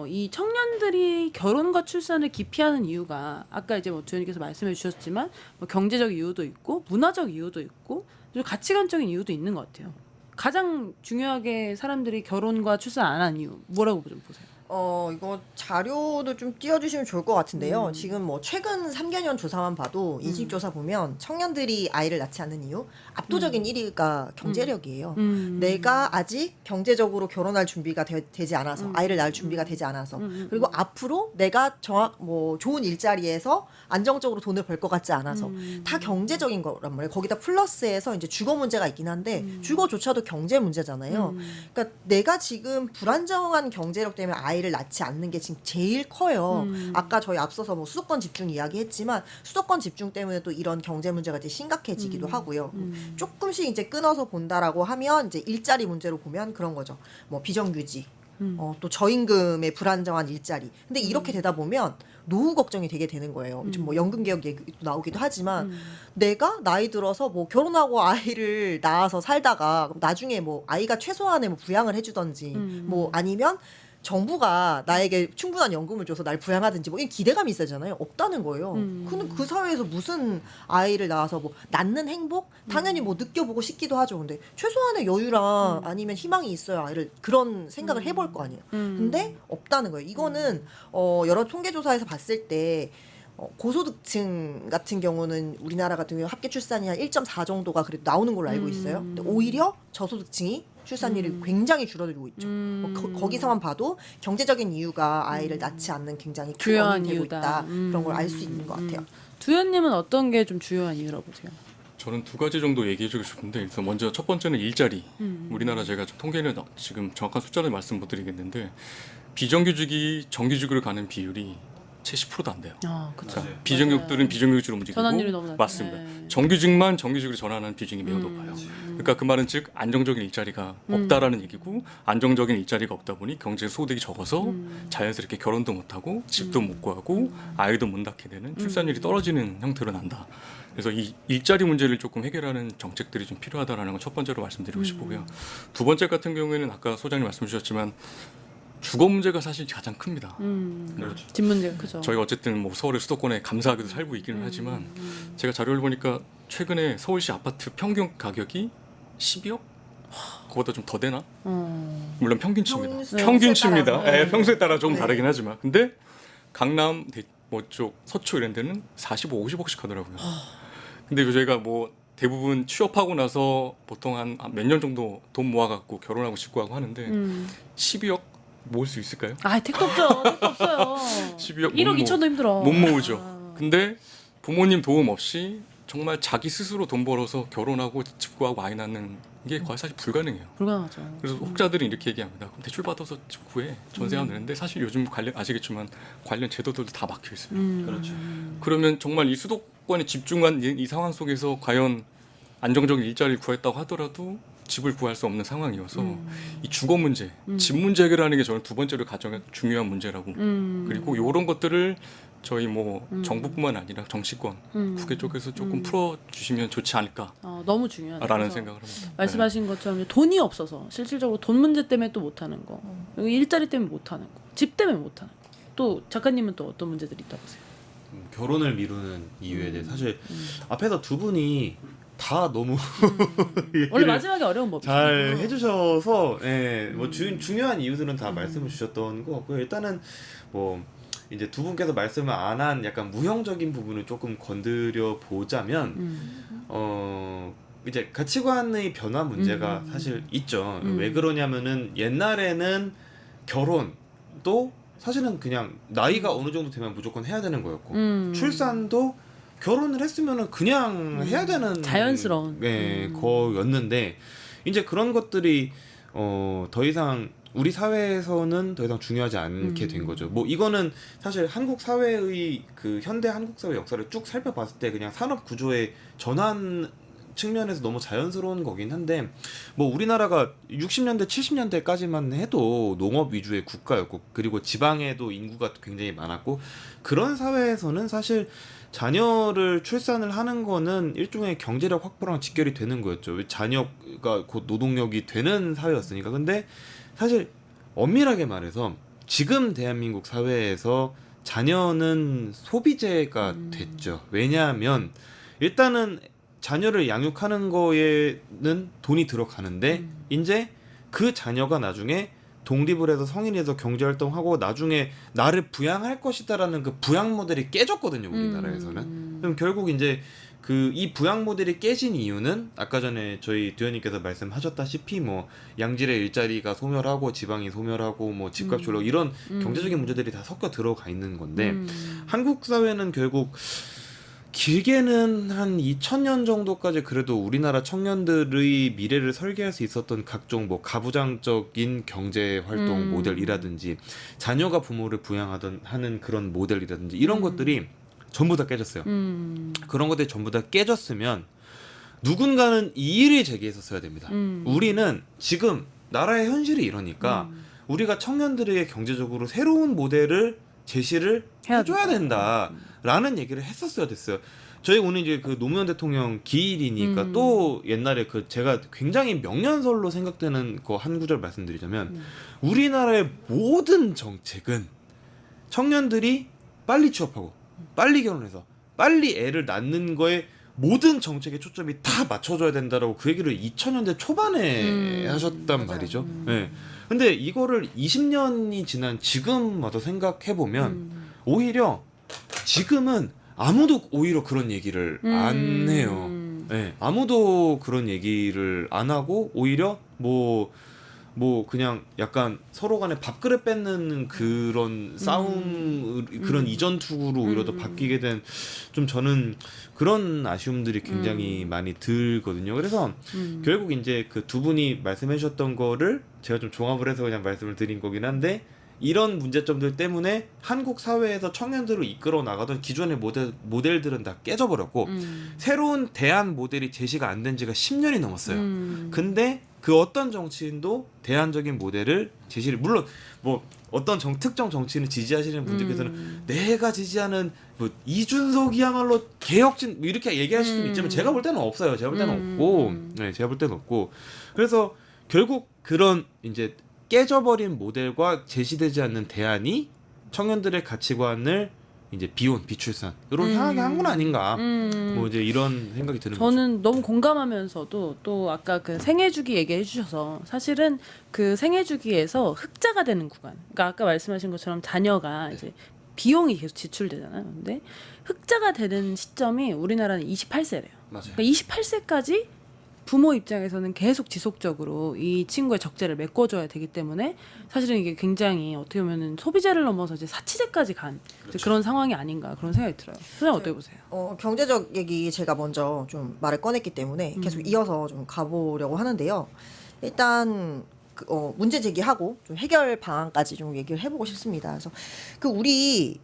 이 청년들이 결혼과 출산을 기피하는 이유가 아까 이제 뭐 주연님께서 말씀해 주셨지만 뭐 경제적 이유도 있고 문화적 이유도 있고 그리고 가치관적인 이유도 있는 것 같아요. 가장 중요하게 사람들이 결혼과 출산 안 하는 이유 뭐라고 좀 보세요? 이거 자료도 좀 띄워주시면 좋을 것 같은데요. 지금 뭐 최근 3개년 조사만 봐도 인식조사 보면 청년들이 아이를 낳지 않는 이유 압도적인 1위가 경제력이에요. 내가 아직 경제적으로 결혼할 준비가 되지 않아서 아이를 낳을 준비가 되지 않아서 그리고 앞으로 내가 뭐 좋은 일자리에서 안정적으로 돈을 벌 것 같지 않아서 다 경제적인 거란 말이에요. 거기다 플러스해서 이제 주거 문제가 있긴 한데 주거조차도 경제 문제잖아요. 그러니까 내가 지금 불안정한 경제력 때문에 아이를 낳지 않는 게 지금 제일 커요. 아까 저희 앞서서 뭐 수도권 집중 이야기했지만 수도권 집중 때문에 또 이런 경제 문제가 이제 심각해지기도 하고요. 조금씩 이제 끊어서 본다라고 하면 이제 일자리 문제로 보면 그런 거죠. 뭐 비정규직, 또 저임금의 불안정한 일자리. 근데 이렇게 되다 보면 노후 걱정이 되게 되는 거예요. 요즘 뭐 연금 개혁 얘기도 나오기도 하지만 내가 나이 들어서 뭐 결혼하고 아이를 낳아서 살다가 나중에 뭐 아이가 최소한의 뭐 부양을 해주던지 뭐 아니면 정부가 나에게 충분한 연금을 줘서 날 부양하든지 뭐 이 기대감이 있어야잖아요. 없다는 거예요. 근데 그 사회에서 무슨 아이를 낳아서 뭐 낳는 행복 당연히 뭐 느껴보고 싶기도 하죠. 근데 최소한의 여유랑 아니면 희망이 있어야 아이를 그런 생각을 해볼 거 아니에요. 근데 없다는 거예요. 이거는 여러 통계조사에서 봤을 때 고소득층 같은 경우는 우리나라 같은 경우 합계 출산이 한 1.4 정도가 그래도 나오는 걸로 알고 있어요. 근데 오히려 저소득층이 출산율이 굉장히 줄어들고 있죠. 거기서만 봐도 경제적인 이유가 아이를 낳지 않는 굉장히 큰 주요한 원인이 되고 이유다. 있다. 그런 걸 알 수 있는 것 같아요. 두현님은 어떤 게 좀 주요한 이유라고 보세요? 저는 두 가지 정도 얘기해주고 싶은데 일단 먼저 첫 번째는 일자리. 우리나라 제가 좀 통계는 지금 정확한 숫자를 말씀 못 드리겠는데 비정규직이 정규직으로 가는 비율이 채 10%도 안 돼요. 그렇죠. 맞아요. 비정규직들은 비정규직으로 움직이고 전환율이 너무 낮죠. 맞습니다. 네. 정규직만 정규직으로 전환하는 비중이 매우 높아요. 그러니까 그 말은 즉 안정적인 일자리가 없다라는 얘기고 안정적인 일자리가 없다 보니 경제 소득이 적어서 자연스럽게 결혼도 못하고 집도 못 구하고 아이도 못 낳게 되는 출산율이 떨어지는 형태로 난다. 그래서 이 일자리 문제를 조금 해결하는 정책들이 좀 필요하다라는 건 첫 번째로 말씀드리고 싶고요. 두 번째 같은 경우에는 아까 소장님 말씀 주셨지만 주거 문제가 사실 가장 큽니다. 그렇죠. 집 문제가 크죠. 저희가 어쨌든 뭐 서울의 수도권에 감사하게도 살고 있기는 하지만 제가 자료를 보니까 최근에 서울시 아파트 평균 가격이 12억? 그거보다 좀 더 되나? 물론 평균치입니다. 평수에 평균치입니다. 따라서. 예, 평수에 따라 조금 네. 다르긴 하지만 근데 강남 뭐쪽 서초 이런 데는 45, 50억씩 하더라고요. 근데 저희가 뭐 대부분 취업하고 나서 보통 한 몇 년 정도 돈 모아갖고 결혼하고 직구하고 하는데 12억 모을 수 있을까요? 택도 없죠. 택도 없어요. 12억 1억 2천도 힘들어. 못 모으죠. 근데 부모님 도움 없이 정말 자기 스스로 돈 벌어서 결혼하고 집 구하고 아이 낳는 게 거의 사실 불가능해요. 불가능하죠. 그래서 혹자들이 이렇게 얘기합니다. 그럼 대출 받아서 집 구해 전세하면 되는데 사실 요즘 아시겠지만 관련 제도들도 다 막혀 있어요. 그렇죠. 그러면 정말 이 수도권에 집중한 이 상황 속에서 과연 안정적인 일자리를 구했다고 하더라도 집을 구할 수 없는 상황이어서 이 주거 문제, 집 문제 해결하는 게 저는 두 번째로 가장 중요한 문제라고. 그리고 이런 것들을 저희 뭐 정부뿐만 아니라 정치권, 국회 쪽에서 조금 풀어주시면 좋지 않을까라는 너무 중요하죠. 생각을 합니다. 말씀하신 것처럼 돈이 없어서 실질적으로 돈 문제 때문에 또 못하는 거, 여기 일자리 때문에 못하는 거, 집 때문에 못하는 거. 또 작가님은 또 어떤 문제들이 있다고 보세요? 결혼을 미루는 이유에 대해 사실 앞에서 두 분이 다 너무 원래 마지막에 어려운 법이죠. 잘 해주셔서 뭐 중요한 이유들은 다 말씀을 주셨던 것 같고요. 일단은 뭐 이제 두 분께서 말씀을 안 한 약간 무형적인 부분을 조금 건드려 보자면 이제 가치관의 변화 문제가 사실 있죠. 왜 그러냐면은 옛날에는 결혼도 사실은 그냥 나이가 어느 정도 되면 무조건 해야 되는 거였고 출산도 결혼을 했으면은 그냥 해야 되는 자연스러운 거였는데 이제 그런 것들이 더 이상 우리 사회에서는 더 이상 중요하지 않게 된 거죠. 뭐 이거는 사실 한국 사회의 그 현대 한국 사회 역사를 쭉 살펴봤을 때 그냥 산업 구조의 전환 측면에서 너무 자연스러운 거긴 한데 뭐 우리나라가 60년대 70년대까지만 해도 농업 위주의 국가였고 그리고 지방에도 인구가 굉장히 많았고 그런 사회에서는 사실 자녀를 출산을 하는 거는 일종의 경제력 확보랑 직결이 되는 거였죠. 자녀가 곧 노동력이 되는 사회였으니까. 근데 사실 엄밀하게 말해서 지금 대한민국 사회에서 자녀는 소비재가 됐죠. 왜냐하면 일단은 자녀를 양육하는 거에는 돈이 들어가는데 이제 그 자녀가 나중에 독립을 해서 성인이 돼서 경제활동하고 나중에 나를 부양할 것이다라는 그 부양 모델이 깨졌거든요, 우리나라에서는. 그럼 결국 이제 그 이 부양 모델이 깨진 이유는 아까 전에 저희 두현님께서 말씀하셨다시피 뭐 양질의 일자리가 소멸하고 지방이 소멸하고 뭐 집값 올라가고 이런 경제적인 문제들이 다 섞여 들어가 있는 건데 한국 사회는 결국 길게는 한 2000년 정도까지 그래도 우리나라 청년들의 미래를 설계할 수 있었던 각종 뭐 가부장적인 경제 활동 모델이라든지 자녀가 부모를 부양하던 하는 그런 모델이라든지 이런 것들이 전부 다 깨졌어요. 그런 것들이 전부 다 깨졌으면 누군가는 이의를 제기했었어야 됩니다. 우리는 지금 나라의 현실이 이러니까 우리가 청년들에게 경제적으로 새로운 모델을 제시를 해줘야 된다라는 얘기를 했었어야 됐어요. 저희 오늘 이제 그 노무현 대통령 기일이니까 또 옛날에 그 제가 굉장히 명연설로 생각되는 그 한 구절 말씀드리자면 우리나라의 모든 정책은 청년들이 빨리 취업하고 빨리 결혼해서 빨리 애를 낳는 거에 모든 정책의 초점이 다 맞춰줘야 된다라고 그 얘기를 2000년대 초반에 하셨단 맞아요. 말이죠. 네. 근데 이거를 20년이 지난 지금 와서 생각해 보면 오히려 지금은 아무도 오히려 그런 얘기를 안 해요. 네. 아무도 그런 얘기를 안 하고 오히려 뭐 그냥 약간 서로 간에 밥그릇 뺏는 그런 싸움 그런 이전 투구로 오히려 더 바뀌게 된 좀 저는 그런 아쉬움들이 굉장히 많이 들거든요. 그래서 결국 이제 그 두 분이 말씀해 주셨던 거를 제가 좀 종합을 해서 그냥 말씀을 드린 거긴 한데 이런 문제점들 때문에 한국 사회에서 청년들을 이끌어 나가던 기존의 모델들은 다 깨져버렸고 새로운 대안 모델이 제시가 안 된 지가 10년이 넘었어요. 근데 그 어떤 정치인도 대안적인 모델을 제시를 물론 뭐 어떤 특정 정치인을 지지하시는 분들께서는 내가 지지하는 뭐 이준석이야말로 개혁진 뭐 이렇게 얘기하실 수는 있지만 제가 볼 때는 없어요. 제가 볼 때는 없고, 네, 제가 볼 때는 없고. 그래서 결국 그런 이제 깨져버린 모델과 제시되지 않는 대안이 청년들의 가치관을 이제 비혼, 비출산으로 향하게 한 건 아닌가. 뭐 이제 이런 생각이 드는 거죠. 저는 너무 공감하면서도 또 아까 그 생애주기 얘기해 주셔서 사실은 그 생애주기에서 흑자가 되는 구간. 그러니까 아까 말씀하신 것처럼 자녀가 이제 비용이 계속 지출되잖아요. 근데 흑자가 되는 시점이 우리나라는 28세래요. 맞아요. 그러니까 28세까지 부모 입장에서는 계속 지속적으로 이 친구의 적재를 메꿔줘야 되기 때문에 사실은 이게 굉장히 어떻게 보면은 소비재를 넘어서 이제 사치재까지 간 이제 그런 상황이 아닌가 그런 생각이 들어요. 선생님 어떻게 보세요? 경제적 얘기 제가 먼저 좀 말을 꺼냈기 때문에 계속 이어서 좀 가보려고 하는데요. 일단 문제 제기하고 좀 해결 방안까지 좀 얘기를 해보고 싶습니다. 그래서 우리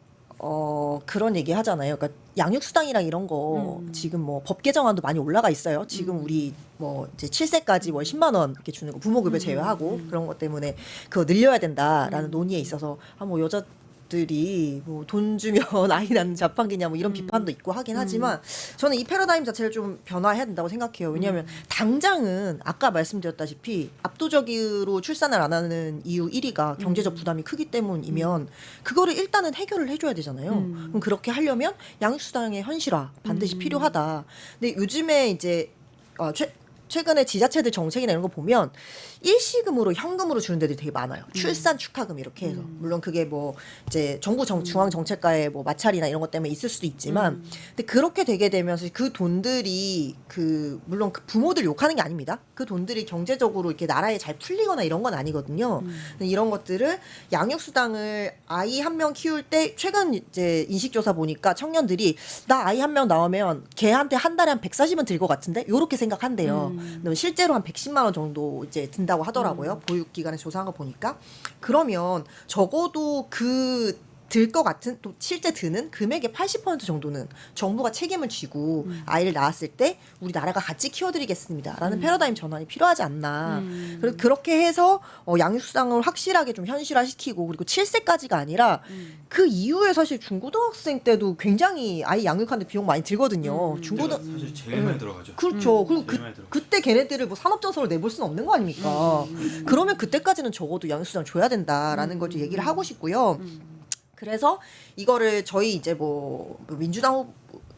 그런 얘기 하잖아요. 그러니까 양육수당이랑 이런 거 지금 뭐 법 개정안도 많이 올라가 있어요. 지금 우리 뭐 이제 7세까지 월 10만 원 이렇게 주는 거 부모급여 제외하고 그런 것 때문에 그거 늘려야 된다라는 논의에 있어서 뭐 여자들이 뭐 돈 주면 아이 낳는 자판기냐 뭐 이런 비판도 있고 하긴 하지만 저는 이 패러다임 자체를 좀 변화해야 된다고 생각해요. 왜냐하면 당장은 아까 말씀드렸다시피 압도적으로 출산을 안 하는 이유 1위가 경제적 부담이 크기 때문이면 그거를 일단은 해결을 해줘야 되잖아요. 그럼 그렇게 하려면 양육수당의 현실화 반드시 필요하다. 근데 요즘에 이제 최근에 지자체들 정책이나 이런 거 보면 일시금으로 현금으로 주는 데들이 되게 많아요. 출산 축하금 이렇게 해서 물론 그게 뭐 이제 정부 중앙 정책과의 뭐 마찰이나 이런 것 때문에 있을 수도 있지만 근데 그렇게 되게 되면서 그 돈들이 물론 그 부모들 욕하는 게 아닙니다. 그 돈들이 경제적으로 이렇게 나라에 잘 풀리거나 이런 건 아니거든요. 근데 이런 것들을 양육수당을 아이 한 명 키울 때 최근 이제 인식조사 보니까 청년들이 나 아이 한 명 나오면 걔한테 한 달에 한 140은 들 것 같은데 요렇게 생각한대요. 근데 실제로 한 110만 원 정도 이제 든다고 하더라고요. 보육기관에 조사한 거 보니까. 그러면 적어도 들 것 같은 또 실제 드는 금액의 80% 정도는 정부가 책임을 지고 아이를 낳았을 때 우리 나라가 같이 키워드리겠습니다라는 패러다임 전환이 필요하지 않나. 그래서 그렇게 해서 양육수당을 확실하게 좀 현실화시키고 그리고 7세까지가 아니라 그 이후에 사실 중고등학생 때도 굉장히 아이 양육하는데 비용 많이 들거든요. 사실 제일 많이 들어가죠. 그렇죠. 그리고 그때 걔네들을 뭐 산업정서로 내볼 수는 없는 거 아닙니까? 그러면 그때까지는 적어도 양육수당 줘야 된다라는 걸 좀 얘기를 하고 싶고요. 그래서 이거를 저희 이제 뭐 민주당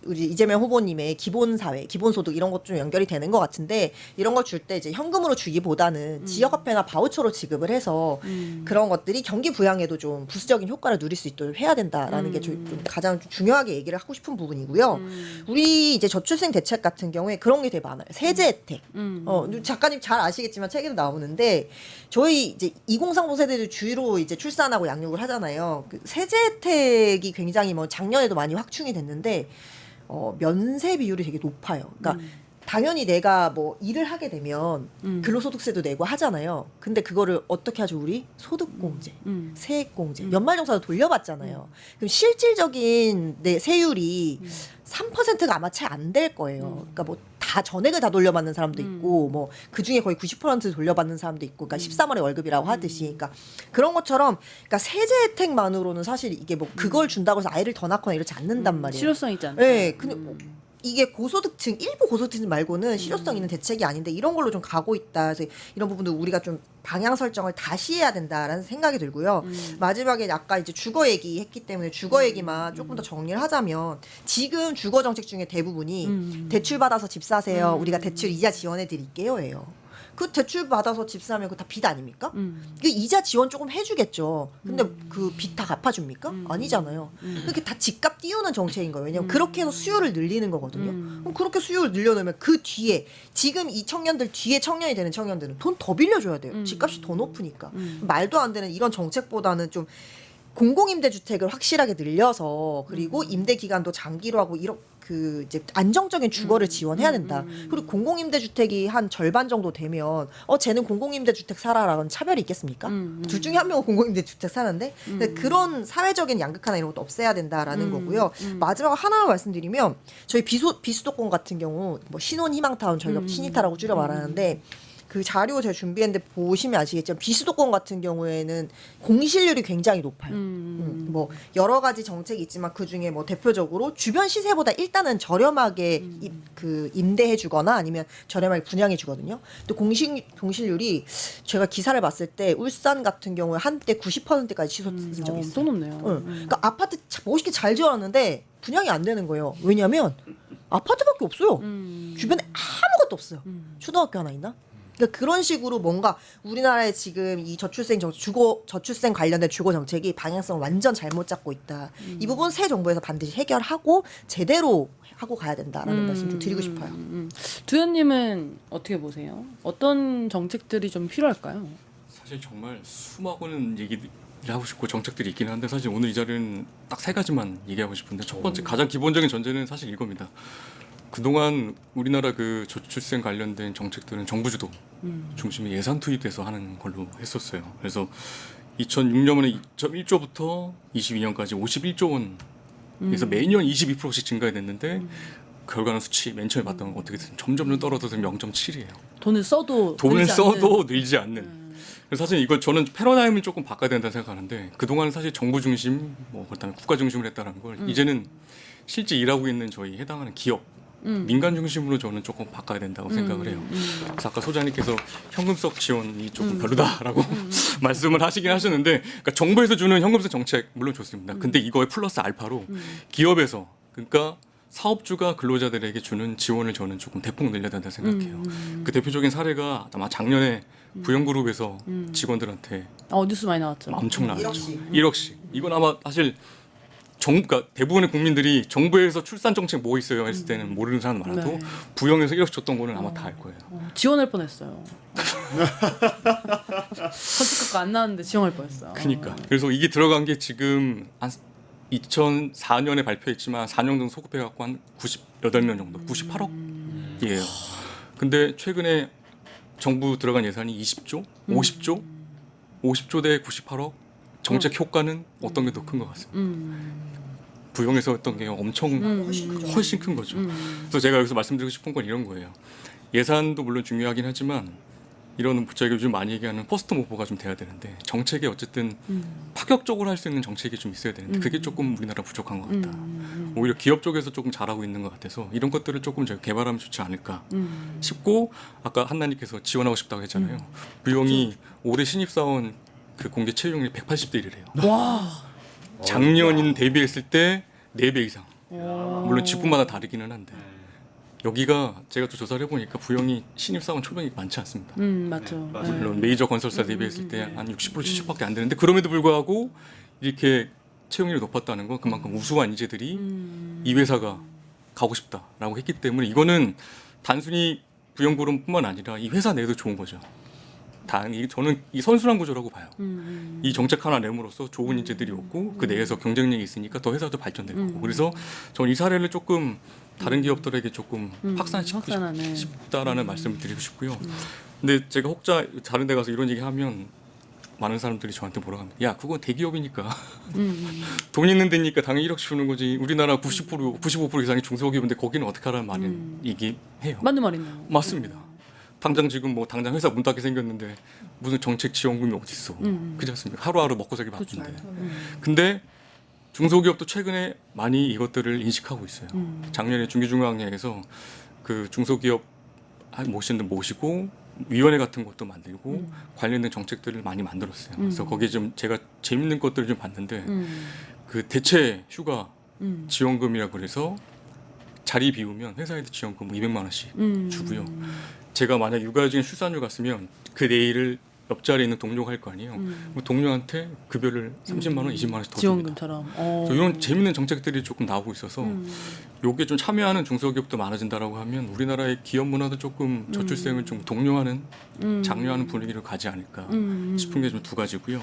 우리 이재명 후보님의 기본 사회, 기본 소득 이런 것 좀 연결이 되는 것 같은데 이런 걸 줄 때 이제 현금으로 주기보다는 지역화폐나 바우처로 지급을 해서 그런 것들이 경기 부양에도 좀 부수적인 효과를 누릴 수 있도록 해야 된다라는 게 좀 가장 중요하게 얘기를 하고 싶은 부분이고요. 우리 이제 저출생 대책 같은 경우에 그런 게 되게 많아요. 세제 혜택. 작가님 잘 아시겠지만 책에도 나오는데 저희 이제 2030 세대들 주로 이제 출산하고 양육을 하잖아요. 그 세제 혜택이 굉장히 뭐 작년에도 많이 확충이 됐는데 면세 비율이 되게 높아요. 그러니까 당연히 내가 뭐 일을 하게 되면 근로소득세도 내고 하잖아요. 근데 그거를 어떻게 하죠? 우리 소득공제, 세액공제, 연말정산도 돌려받잖아요. 그럼 실질적인 내 세율이 3%가 아마 채 안 될 거예요. 그러니까 뭐 다 전액을 다 돌려받는 사람도 있고 뭐 그중에 거의 90% 돌려받는 사람도 있고 그러니까 13월에 월급이라고 하듯이 그러니까 그런 것처럼 그러니까 세제 혜택만으로는 사실 이게 뭐 그걸 준다고 해서 아이를 더 낳거나 이러지 않는단 말이에요. 실효성 있지 않다. 네, 근데 뭐 이게 고소득층 일부 고소득층 말고는 실효성 있는 대책이 아닌데 이런 걸로 좀 가고 있다. 그래서 이런 부분도 우리가 좀 방향 설정을 다시 해야 된다라는 생각이 들고요. 마지막에 아까 이제 주거 얘기했기 때문에 주거 얘기만 조금 더 정리를 하자면 지금 주거 정책 중에 대부분이 대출 받아서 집 사세요. 우리가 대출 이자 지원해 드릴게요예요. 그 대출 받아서 집 사면 그 다 빚 아닙니까? 그 이자 지원 조금 해주겠죠. 근데 그 빚 다 갚아줍니까? 아니잖아요. 그렇게 다 집값 띄우는 정책인 거예요. 왜냐면 그렇게 해서 수요를 늘리는 거거든요. 그럼 그렇게 수요를 늘려놓으면 그 뒤에 지금 이 청년들 뒤에 청년이 되는 청년들은 돈 더 빌려줘야 돼요. 집값이 더 높으니까. 말도 안 되는 이런 정책보다는 좀 공공임대주택을 확실하게 늘려서 그리고 임대 기간도 장기로 하고 이렇게 그 이제 안정적인 주거를 지원해야 된다. 그리고 공공임대주택이 한 절반 정도 되면 쟤는 공공임대주택 살아라는 차별이 있겠습니까? 둘 중에 한 명은 공공임대주택 사는데 근데 그런 사회적인 양극화나 이런 것도 없애야 된다라는 거고요. 마지막 하나만 말씀드리면 저희 비수도권 같은 경우 뭐 신혼희망타운 저희가 신희타라고 줄여 말하는데 그 자료 제가 준비했는데 보시면 아시겠지만 비수도권 같은 경우에는 공실률이 굉장히 높아요. 뭐 여러 가지 정책이 있지만 그 중에 뭐 대표적으로 주변 시세보다 일단은 저렴하게 그 임대해주거나 아니면 저렴하게 분양해 주거든요. 또 공실률이 제가 기사를 봤을 때 울산 같은 경우에 한때 90%까지 치솟은 적이 있어요. 또 높네요. 그러니까 아파트 멋있게 잘 지어놨는데 분양이 안 되는 거예요. 왜냐하면 아파트밖에 없어요. 주변에 아무것도 없어요. 초등학교 하나 있나? 그러니까 그런 식으로 뭔가 우리나라의 지금 이 저출생 관련된 주거 정책이 방향성을 완전 잘못 잡고 있다. 이 부분 새 정부에서 반드시 해결하고 제대로 하고 가야 된다라는 말씀 좀 드리고 싶어요. 두현님은 어떻게 보세요? 어떤 정책들이 좀 필요할까요? 사실 정말 수많은 얘기를 하고 싶고 정책들이 있긴 한데 사실 오늘 이 자리는 딱 세 가지만 얘기하고 싶은데 첫 번째 가장 기본적인 전제는 사실 이겁니다. 그동안 우리나라 그 저출생 관련된 정책들은 정부 주도 중심의 예산 투입돼서 하는 걸로 했었어요. 그래서 2006년에 2.1조부터 22년까지 51조 원에서 매년 22%씩 증가됐는데 결과는 수치 맨 처음에 봤던 건 어떻게 점점 떨어져서 0.7이에요. 돈을 써도 늘지 않는. 그래서 사실 이거 저는 패러다임을 조금 바꿔야 된다고 생각하는데 그동안 사실 정부 중심, 뭐 그다음에 국가 중심으로 했다는 걸 이제는 실제 일하고 있는 저희 해당하는 기업 민간 중심으로 저는 조금 바꿔야 된다고 생각을 해요. 그래서 아까 소장님께서 현금성 지원이 조금 별로다라고 말씀을 하시긴 하셨는데 그러니까 정부에서 주는 현금성 정책 물론 좋습니다. 근데 이거에 플러스 알파로 기업에서 그러니까 사업주가 근로자들에게 주는 지원을 저는 조금 대폭 늘려야 된다고 생각해요. 그 대표적인 사례가 아마 작년에 부영그룹에서 직원들한테 뉴스 많이 나왔죠. 엄청 나왔죠. 1억씩. 이건 아마 사실 그러니까 대부분의 국민들이 정부에서 출산 정책 뭐 있어요 했을 때는 모르는 사람 많아도 네. 부영에서 1억씩 줬던 거는 아마 다 알 거예요. 지원할 뻔했어요. 선택학과 안 나왔는데 지원할 뻔했어요. 그러니까 그래서 이게 들어간 게 지금 한 2004년에 발표했지만 4년 정도 소급해갖고 한 98명 정도, 98억이에요. 근데 최근에 정부 들어간 예산이 20조, 50조 대 98억. 정책 효과는 어떤 게 더 큰 것 같습니다. 부영에서 했던 게 엄청 훨씬 큰 거죠. 그래서 제가 여기서 말씀드리고 싶은 건 이런 거예요. 예산도 물론 중요하긴 하지만 이런 저희가 요즘 많이 얘기하는 퍼스트 모버가 좀 돼야 되는데 정책에 어쨌든 파격적으로 할 수 있는 정책이 좀 있어야 되는데 그게 조금 우리나라 부족한 것 같다. 오히려 기업 쪽에서 조금 잘하고 있는 것 같아서 이런 것들을 조금 저희 개발하면 좋지 않을까 싶고 아까 한나님께서 지원하고 싶다고 했잖아요. 부영이 올해 신입사원 그 공개 채용률이 180대 1이래요. 와. 작년 대비했을 때 4배 이상. 물론 직군마다 다르기는 한데 여기가 제가 또 조사를 해보니까 부영이 신입사원 초병이 많지 않습니다. 맞죠. 네, 맞아요. 물론 메이저 건설사 대비했을 때 한 60% 70%밖에 안 되는데 그럼에도 불구하고 이렇게 채용률이 높았다는 건 그만큼 우수한 인재들이 이 회사가 가고 싶다라고 했기 때문에 이거는 단순히 부영구름뿐만 아니라 이 회사 내에도 좋은 거죠. 저는 이 선순환 구조라고 봐요. 이 정책 하나 내므로써 좋은 인재들이 오고 그 내에서 경쟁력이 있으니까 더 회사도 발전될 거고. 그래서 저는 이 사례를 조금 다른 기업들에게 조금 확산시키고 확산하네. 싶다라는 말씀을 드리고 싶고요. 근데 제가 혹자 다른 데 가서 이런 얘기하면 많은 사람들이 저한테 뭐라고 합니다. 야, 그건 대기업이니까 돈 있는 데니까 당연히 1억 주는 거지. 우리나라 90% 95% 이상이 중소기업인데 거기는 어떻게 하라는 말은 얘기해요. 맞는 말이네요. 맞습니다. 당장 지금 뭐 당장 회사 문 닫게 생겼는데 무슨 정책 지원금이 어디 있어? 그렇지 않습니까? 하루하루 먹고 살기 바쁜데. 근데 중소기업도 최근에 많이 이것들을 인식하고 있어요. 작년에 중기중앙회에서 그 중소기업 모시고 위원회 같은 것도 만들고 관련된 정책들을 많이 만들었어요. 그래서 거기에 좀 제가 재밌는 것들을 좀 봤는데 그 대체 휴가 지원금이라고 그래서 자리 비우면 회사에도 지원금 200만 원씩 주고요. 제가 만약 육아 중에 출산휴 갔으면 그 내일을 옆자리에 있는 동료가 할 거 아니에요. 그럼 동료한테 급여를 30만 원, 20만 원씩 더 줍니다. 지원금처럼. 그래서 이런 재밌는 정책들이 조금 나오고 있어서 요게 좀 참여하는 중소기업도 많아진다라고 하면 우리나라의 기업 문화도 조금 저출생을 좀 독려하는 장려하는 분위기를 가지 않을까 싶은 게 좀 두 가지고요.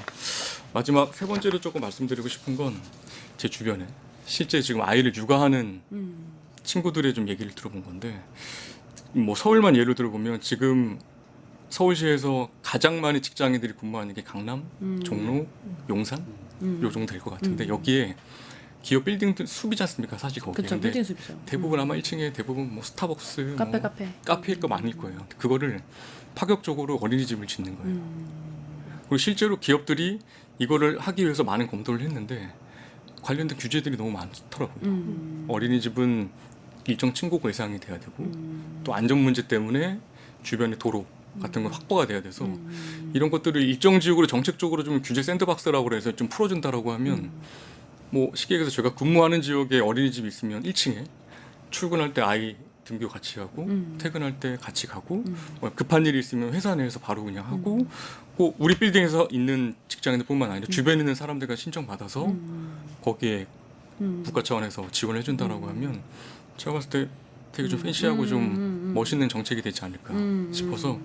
마지막 세 번째로 조금 말씀드리고 싶은 건 제 주변에 실제 지금 아이를 육아하는 친구들의 좀 얘기를 들어본 건데 뭐 서울만 예를 들어보면 지금 서울시에서 가장 많은 직장인들이 근무하는 게 강남, 종로, 용산 요 정도 될 것 같은데 여기에 기업 빌딩 숲이지 않습니까? 사실 거기. 그렇죠. 빌딩 숲이죠. 대부분 아마 1층에 대부분 뭐 스타벅스, 카페일 거 많을 거예요. 그거를 파격적으로 어린이집을 짓는 거예요. 그리고 실제로 기업들이 이거를 하기 위해서 많은 검토를 했는데 관련된 규제들이 너무 많더라고요. 어린이집은 일정 층고가 예상이 돼야 되고 또 안전 문제 때문에 주변에 도로 같은 건 확보가 돼야 돼서 이런 것들을 일정 지역으로 정책적으로 좀 규제 샌드박스라고 해서 좀 풀어준다라고 하면 뭐 쉽게 얘기해서 제가 근무하는 지역에 어린이집이 있으면 1층에 출근할 때 아이 등교 같이 하고 퇴근할 때 같이 가고 뭐 급한 일이 있으면 회사 내에서 바로 그냥 하고 꼭 우리 빌딩에서 있는 직장인들뿐만 아니라 주변에 있는 사람들과 신청 받아서 거기에 국가 차원에서 지원해 준다라고 하면 제가 봤을 때 되게 좀 팬시하고 좀 멋있는 정책이 되지 않을까 싶어서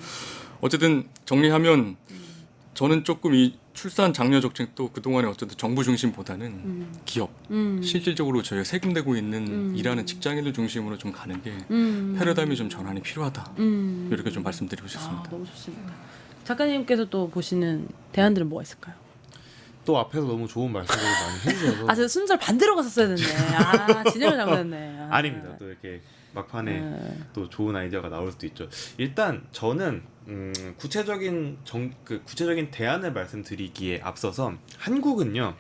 어쨌든 정리하면 저는 조금 이 출산 장려 정책도 그동안에 어쨌든 정부 중심보다는 기업 실질적으로 저희가 세금 내고 있는 일하는 직장인들 중심으로 좀 가는 게 패러다임이 좀 전환이 필요하다 이렇게 좀 말씀드리고 싶습니다. 너무 좋습니다. 작가님께서 또 보시는 대안들은 뭐가 있을까요? 또 앞에서 너무 좋은 말씀을 많이 해주셔서 제가 순서를 반대로 갔었어야 됐네. 진행을 잘못했네. 아닙니다. 또 이렇게 막판에 또 좋은 아이디어가 나올 수도 있죠. 일단 저는 구체적인 구체적인 대안을 말씀드리기에 앞서서 한국은요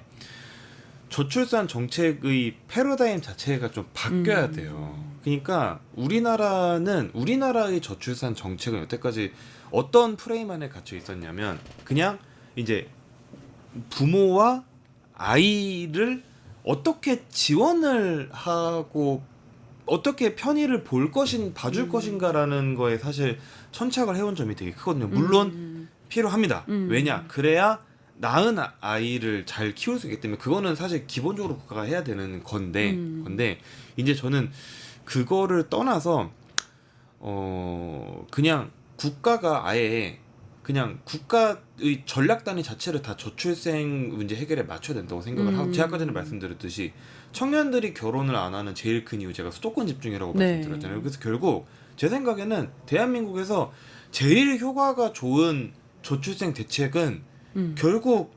저출산 정책의 패러다임 자체가 좀 바뀌어야 돼요. 그러니까 우리나라의 저출산 정책은 여태까지 어떤 프레임 안에 갇혀 있었냐면 그냥 이제 부모와 아이를 어떻게 지원을 하고 어떻게 편의를 봐줄 것인가라는 거에 사실 천착을 해온 점이 되게 크거든요. 물론 필요합니다. 왜냐? 그래야 낳은 아이를 잘 키울 수 있기 때문에 그거는 사실 기본적으로 국가가 해야 되는 건데 이제 저는 그거를 떠나서 그냥 국가가 아예 그냥 국가의 전략 단위 자체를 다 저출생 문제 해결에 맞춰야 된다고 생각을 하고 제가 아까 전에 말씀드렸듯이 청년들이 결혼을 안 하는 제일 큰 이유 제가 수도권 집중이라고 말씀드렸잖아요. 그래서 결국 제 생각에는 대한민국에서 제일 효과가 좋은 저출생 대책은 결국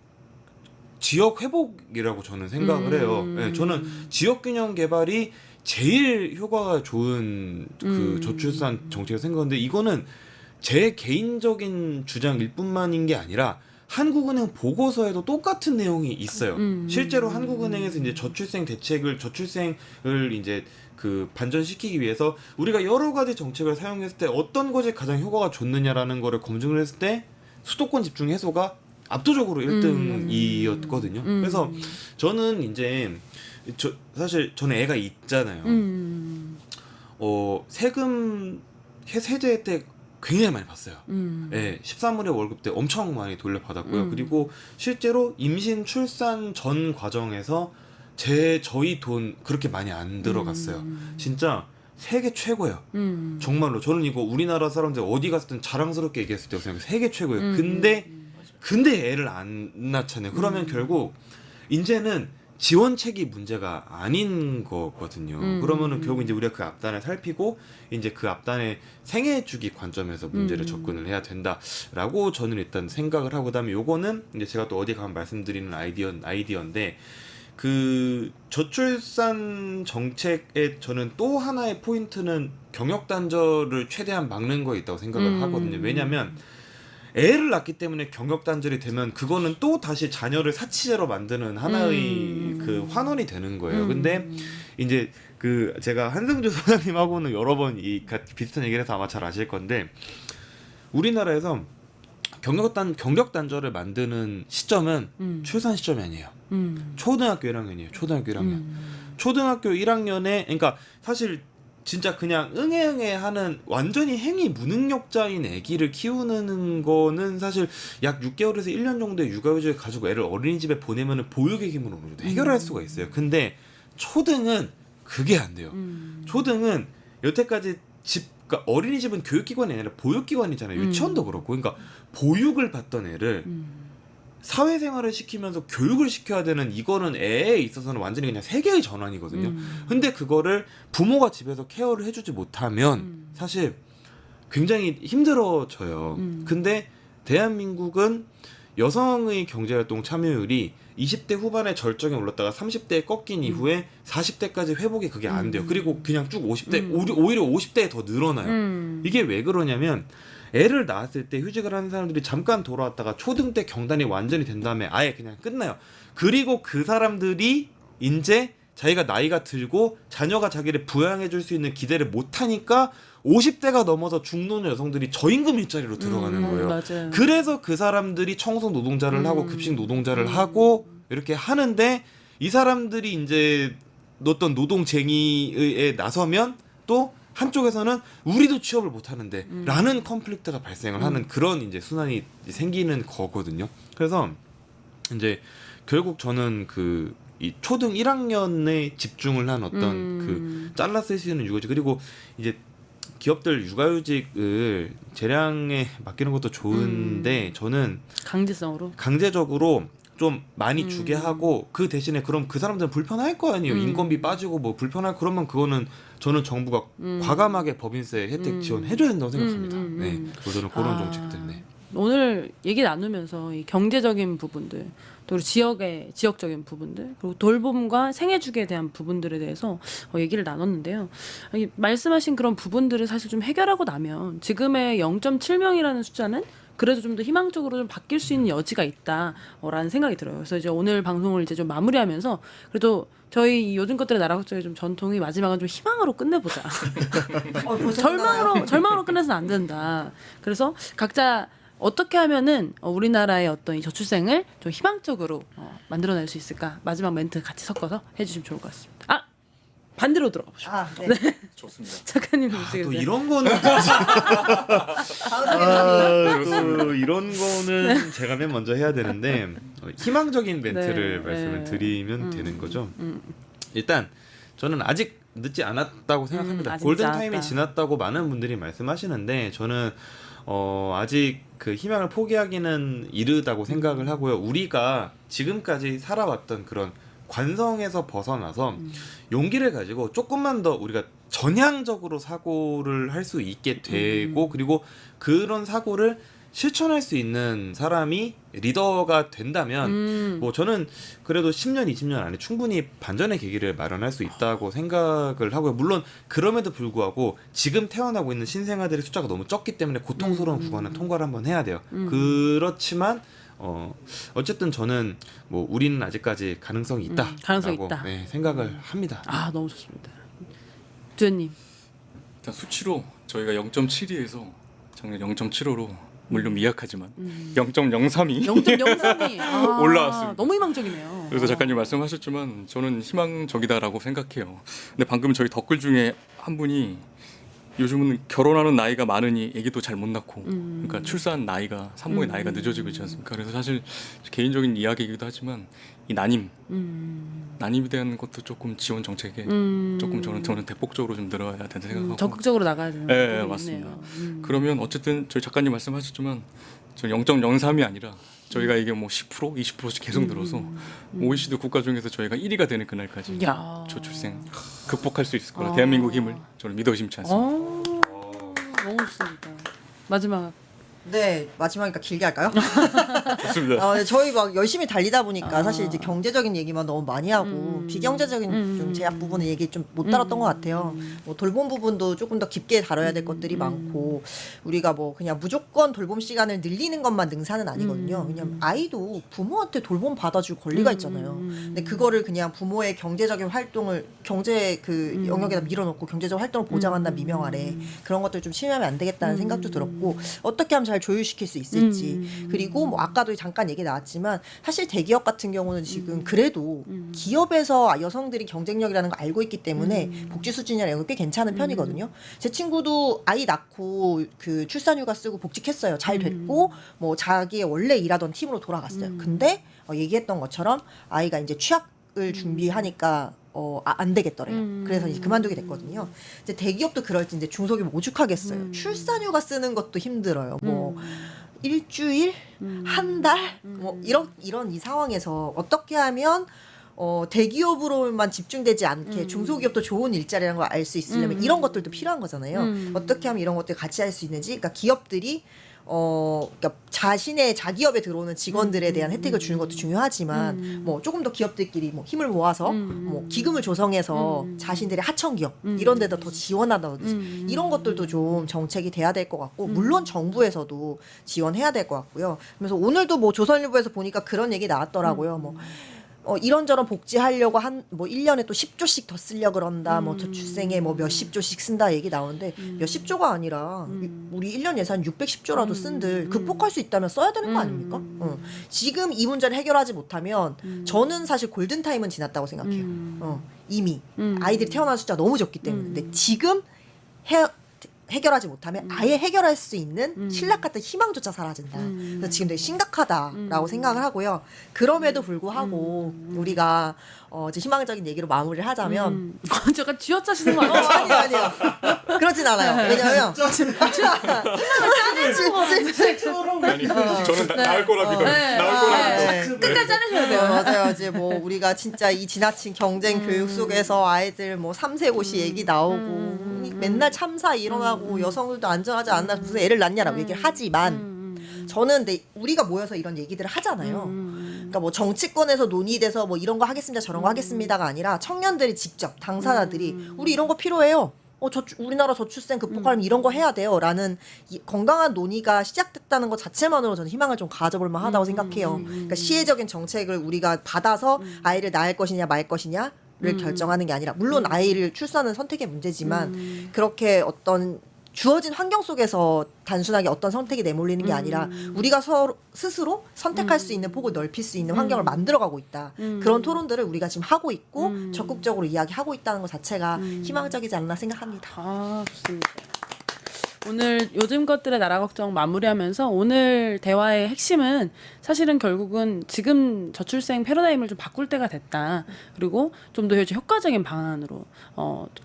지역 회복이라고 저는 생각을 해요. 네, 저는 지역 균형 개발이 제일 효과가 좋은 그 저출산 정책을 생각하는데 이거는 제 개인적인 주장일 뿐만인 게 아니라 한국은행 보고서에도 똑같은 내용이 있어요. 실제로 한국은행에서 이제 저출생을 이제 그 반전시키기 위해서 우리가 여러 가지 정책을 사용했을 때 어떤 것이 가장 효과가 좋느냐라는 거를 검증을 했을 때 수도권 집중 해소가 압도적으로 1등이었거든요. 그래서 저는 이제 사실 저는 애가 있잖아요. 세금 세제 혜택 굉장히 많이 봤어요. 예, 13월에 월급 때 엄청 많이 돌려받았고요. 그리고 실제로 임신 출산 전 과정에서 저희 돈 그렇게 많이 안 들어갔어요. 진짜 세계 최고예요. 정말로 저는 이거 우리나라 사람들 어디 갔든 자랑스럽게 얘기했을 때고 생각해요. 세계 최고예요. 근데 애를 안 낳잖아요. 그러면 결국 이제는 지원책이 문제가 아닌 거거든요. 그러면은 결국 이제 우리가 그 앞단을 살피고 이제 그 앞단의 생애주기 관점에서 문제를 접근을 해야 된다라고 저는 일단 생각을 하고, 그다음에 요거는 이제 제가 또 어디 가면 말씀드리는 아이디어인데, 그 저출산 정책의 저는 또 하나의 포인트는 경력 단절을 최대한 막는 거에 있다고 생각을 하거든요. 왜냐하면 애를 낳기 때문에 경력 단절이 되면 그거는 또 다시 자녀를 사치제로 만드는 하나의 그 환원이 되는 거예요. 근데 이제 그 제가 한승주 소장님하고는 여러 번 비슷한 얘기를 해서 아마 잘 아실 건데, 우리나라에서 경력 단절을 만드는 시점은 출산 시점이 아니에요. 초등학교 1학년이에요. 초등학교 1학년. 초등학교 1학년에, 그러니까 사실 진짜 그냥 응애응애 하는 완전히 행위 무능력자인 아기를 키우는 거는 사실 약 6개월에서 1년 정도의 육아휴직을 가지고 애를 어린이집에 보내면은 보육의무로 어느 정도 해결할 수가 있어요. 근데 초등은 그게 안 돼요. 초등은 여태까지 그러니까 어린이집은 교육기관이 아니라 보육기관이잖아요. 유치원도 그렇고. 그러니까 보육을 받던 애를 사회생활을 시키면서 교육을 시켜야 되는, 이거는 애에 있어서는 완전히 그냥 세계의 전환이거든요. 근데 그거를 부모가 집에서 케어를 해주지 못하면 사실 굉장히 힘들어져요. 근데 대한민국은 여성의 경제활동 참여율이 20대 후반에 절정에 올랐다가 30대에 꺾인 이후에 40대까지 회복이 그게 안 돼요. 그리고 그냥 쭉 50대, 오히려 50대에 더 늘어나요. 이게 왜 그러냐면, 애를 낳았을 때 휴직을 하는 사람들이 잠깐 돌아왔다가 초등 때 경단이 완전히 된 다음에 아예 그냥 끝나요. 그리고 그 사람들이 이제 자기가 나이가 들고 자녀가 자기를 부양해 줄 수 있는 기대를 못 하니까 50대가 넘어서 중노년 여성들이 저임금 일자리로 들어가는 거예요. 맞아요. 그래서 그 사람들이 청소 노동자를 하고 급식 노동자를 하고 이렇게 하는데, 이 사람들이 이제 어떤 노동쟁의에 나서면 또 한쪽에서는 우리도 취업을 못 하는데 라는 컨플릭트가 발생을 하는 그런 이제 순환이 생기는 거거든요. 그래서 이제 결국 저는 그 이 초등 1학년에 집중을 한 어떤 그 잘라 쓸 수 있는 육아휴직, 그리고 이제 기업들 육아휴직을 재량에 맡기는 것도 좋은데 저는 강제적으로 좀 많이 주게 하고, 그 대신에 그럼 그 사람들은 불편할 거 아니에요. 인건비 빠지고 뭐 불편할, 그러면 그거는 저는 정부가 과감하게 법인세 혜택 지원해줘야 된다고 생각합니다. 네, 저는 그런 정책들. 네. 오늘 얘기 나누면서 이 경제적인 부분들, 또 지역적인 부분들, 그리고 돌봄과 생애주기에 대한 부분들에 대해서 얘기를 나눴는데요. 말씀하신 그런 부분들을 사실 좀 해결하고 나면 지금의 0.7명이라는 숫자는 그래도 좀 더 희망적으로 좀 바뀔 수 있는 여지가 있다라는 생각이 들어요. 그래서 이제 오늘 방송을 이제 좀 마무리하면서 그래도 저희 이 요즘 것들의 나라 걱정의 좀 전통이 마지막은 좀 희망으로 끝내보자. 절망으로 끝내서는 안 된다. 그래서 각자 어떻게 하면은 우리나라의 어떤 이 저출생을 좀 희망적으로 만들어낼 수 있을까? 마지막 멘트 같이 섞어서 해주시면 좋을 것 같습니다. 아, 반대로 들어가 보죠. 네. 좋습니다. 작가님 또 보시겠어요? 이런 거는 또 이런 거는 제가 맨 먼저 해야 되는데, 희망적인 멘트를 말씀을 드리면 되는 거죠. 일단 저는 아직 늦지 않았다고 생각합니다. 아직 골든 늦지 타임이 않았다. 지났다고 많은 분들이 말씀하시는데, 저는 아직 그 희망을 포기하기는 이르다고 생각을 하고요. 우리가 지금까지 살아왔던 그런 관성에서 벗어나서 용기를 가지고 조금만 더 우리가 전향적으로 사고를 할 수 있게 되고, 그리고 그런 사고를 실천할 수 있는 사람이 리더가 된다면 뭐 저는 그래도 10년, 20년 안에 충분히 반전의 계기를 마련할 수 있다고 생각을 하고요. 물론 그럼에도 불구하고 지금 태어나고 있는 신생아들의 숫자가 너무 적기 때문에 고통스러운 구간은 통과를 한번 해야 돼요. 그렇지만 어쨌든 저는 뭐 우리는 아직까지 가능성이 있다. 가능성이 있다. 네, 생각을 합니다. 아, 너무 좋습니다. 두현님. 일단 수치로 저희가 0.72에서 작년 0.75로 물론 미약하지만 0.032 0.03이 올라왔습니다. 너무 희망적이네요. 그래서 작가님 말씀하셨지만 저는 희망적이다라고 생각해요. 근데 방금 저희 댓글 중에 한 분이 요즘은 결혼하는 나이가 많으니 애기도 잘 못 낳고 그러니까 출산 나이가 산모의 나이가 늦어지고 있지 않습니까? 그래서 사실 개인적인 이야기이기도 하지만 이 난임에 대한 것도 조금 지원 정책에 조금 저는 대폭적으로 좀 늘어야 된다 생각하고 적극적으로 나가야 되는 네, 부분이 맞습니다. 있네요. 그러면 어쨌든 저희 작가님 말씀하셨지만 저는 0.03이 아니라 저희가 이게 뭐 10%, 20%씩 계속 늘어서 OECD 국가 중에서 저희가 1위가 되는 그날까지 야. 저출생 극복할 수 있을 거라 대한민국 힘을 저는 믿어 의심치 않습니다. 너무 좋습니다. 마지막 네, 마지막이니까 길게 할까요? 좋습니다. 저희 막 열심히 달리다 보니까 사실 이제 경제적인 얘기만 너무 많이 하고 비경제적인 좀 제약 부분의 얘기 좀 못 다뤘던 것 같아요. 뭐 돌봄 부분도 조금 더 깊게 다뤄야 될 것들이 많고 우리가 뭐 그냥 무조건 돌봄 시간을 늘리는 것만 능사는 아니거든요. 왜냐면 아이도 부모한테 돌봄 받아줄 권리가 있잖아요. 근데 그거를 그냥 부모의 경제적인 활동을 경제 그 영역에다 밀어넣고 경제적 활동을 보장한다 미명 아래 그런 것들 좀 침해하면 안 되겠다는 생각도 들었고 어떻게 하면 잘 조율시킬 수 있을지 그리고 뭐 아까도 잠깐 얘기 나왔지만 사실 대기업 같은 경우는 지금 그래도 기업에서 여성들이 경쟁력이라는 걸 알고 있기 때문에 복지 수준이나 이런 거 꽤 괜찮은 편이거든요. 제 친구도 아이 낳고 그 출산휴가 쓰고 복직했어요. 잘 됐고 뭐 자기의 원래 일하던 팀으로 돌아갔어요. 근데 얘기했던 것처럼 아이가 이제 취학을 준비하니까 안 되겠더래요. 그래서 이제 그만두게 됐거든요. 이제 대기업도 그럴지 이제 중소기업 오죽하겠어요. 출산휴가 쓰는 것도 힘들어요. 뭐 일주일, 한 달, 뭐 이런 이 상황에서 어떻게 하면 대기업으로만 집중되지 않게 중소기업도 좋은 일자리라는 걸 알 수 있으려면 이런 것들도 필요한 거잖아요. 어떻게 하면 이런 것들 같이 할 수 있는지, 그러니까 기업들이 그러니까 자신의 자기업에 들어오는 직원들에 대한 혜택을 주는 것도 중요하지만 뭐 조금 더 기업들끼리 뭐 힘을 모아서 뭐 기금을 조성해서 자신들의 하청 기업 이런 데다 더 지원하다든지 이런 것들도 좀 정책이 돼야 될 것 같고 물론 정부에서도 지원해야 될 것 같고요. 그래서 오늘도 뭐 조선일보에서 보니까 그런 얘기 나왔더라고요. 뭐 이런저런 복지하려고 뭐 1년에 또 10조씩 더 쓰려 그런다. 뭐 저출생에 뭐 몇십 조씩 쓴다 얘기 나오는데 몇십 조가 아니라 우리 1년 예산 610조라도 쓴들 극복할 수 있다면 써야 되는 거 아닙니까? 지금 이 문제를 해결하지 못하면 저는 사실 골든타임은 지났다고 생각해요. 이미 아이들이 태어난 숫자가 너무 적기 때문에. 근데 지금 해결하지 못하면 아예 해결할 수 있는 신락 같은 희망조차 사라진다. 그래서 지금 되게 심각하다라고 생각을 하고요. 그럼에도 불구하고 우리가 이제 희망적인 얘기로 마무리를 하자면 제가 쥐어짜시는 거 아니에요? 아니요. 그렇진 않아요. 왜냐면 아니, 저는 나을 거라 믿어요. 나을 거라 믿어요. 끝까지 짜내셔야 돼요. 맞아요. 이제 뭐 우리가 진짜 이 지나친 경쟁 교육 속에서 아이들 뭐 3세고시 얘기 나오고 맨날 참사 일어나고 여성들도 안전하지 않나 무슨 애를 낳냐라고 얘기를 하지만 저는 근데 우리가 모여서 이런 얘기들을 하잖아요. 그러니까 뭐 정치권에서 논의돼서 뭐 이런 거 하겠습니다 저런 거 하겠습니다가 아니라 청년들이 직접 당사자들이 우리 이런 거 필요해요. 우리나라 저출생 극복하려면 이런 거 해야 돼요. 라는 건강한 논의가 시작됐다는 것 자체만으로 저는 희망을 좀 가져볼 만하다고 생각해요. 그러니까 시혜적인 정책을 우리가 받아서 아이를 낳을 것이냐 말 것이냐 를 결정하는 게 아니라 물론 아이를 출산은 선택의 문제지만 그렇게 어떤 주어진 환경 속에서 단순하게 어떤 선택이 내몰리는 게 아니라 우리가 스스로 선택할 수 있는 폭을 넓힐 수 있는 환경을 만들어가고 있다. 그런 토론들을 우리가 지금 하고 있고 적극적으로 이야기하고 있다는 것 자체가 희망적이지 않나 생각합니다. 아, 좋습니다. 오늘 요즘 것들의 나라 걱정 마무리하면서 오늘 대화의 핵심은 사실은 결국은 지금 저출생 패러다임을 좀 바꿀 때가 됐다. 그리고 좀 더 효과적인 방안으로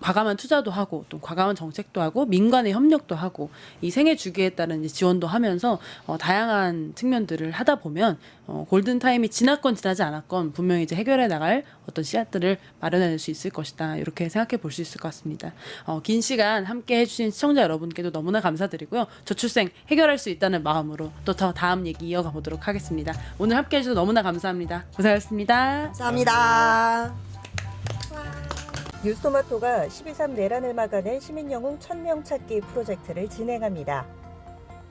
과감한 투자도 하고 또 과감한 정책도 하고 민간의 협력도 하고 이 생애 주기에 따른 이제 지원도 하면서 다양한 측면들을 하다 보면 골든타임이 지났건 지나지 않았건 분명히 이제 해결해 나갈 어떤 씨앗들을 마련해낼 수 있을 것이다. 이렇게 생각해 볼 수 있을 것 같습니다. 긴 시간 함께 해주신 시청자 여러분께도 너무나 감사드리고요. 저출생 해결할 수 있다는 마음으로 또 더 다음 얘기 이어가 보도록 하겠습니다. 오늘 함께 해주셔서 너무나 감사합니다. 고생하셨습니다. 감사합니다. 뉴스토마토가 12.3 내란을 막아낸 시민영웅 1000명 찾기 프로젝트를 진행합니다.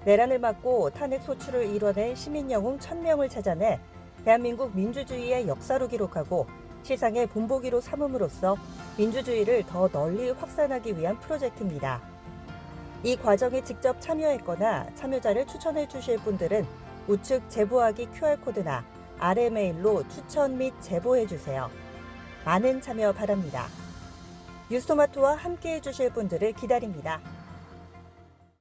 내란을 막고 탄핵 소추를 이뤄낸 시민영웅 1000명을 찾아내 대한민국 민주주의의 역사로 기록하고 시상의 본보기로 삼음으로써 민주주의를 더 널리 확산하기 위한 프로젝트입니다. 이 과정에 직접 참여했거나 참여자를 추천해 주실 분들은 우측 제보하기 QR코드나 아래 메일로 추천 및 제보해 주세요. 많은 참여 바랍니다. 뉴스토마토와 함께해 주실 분들을 기다립니다.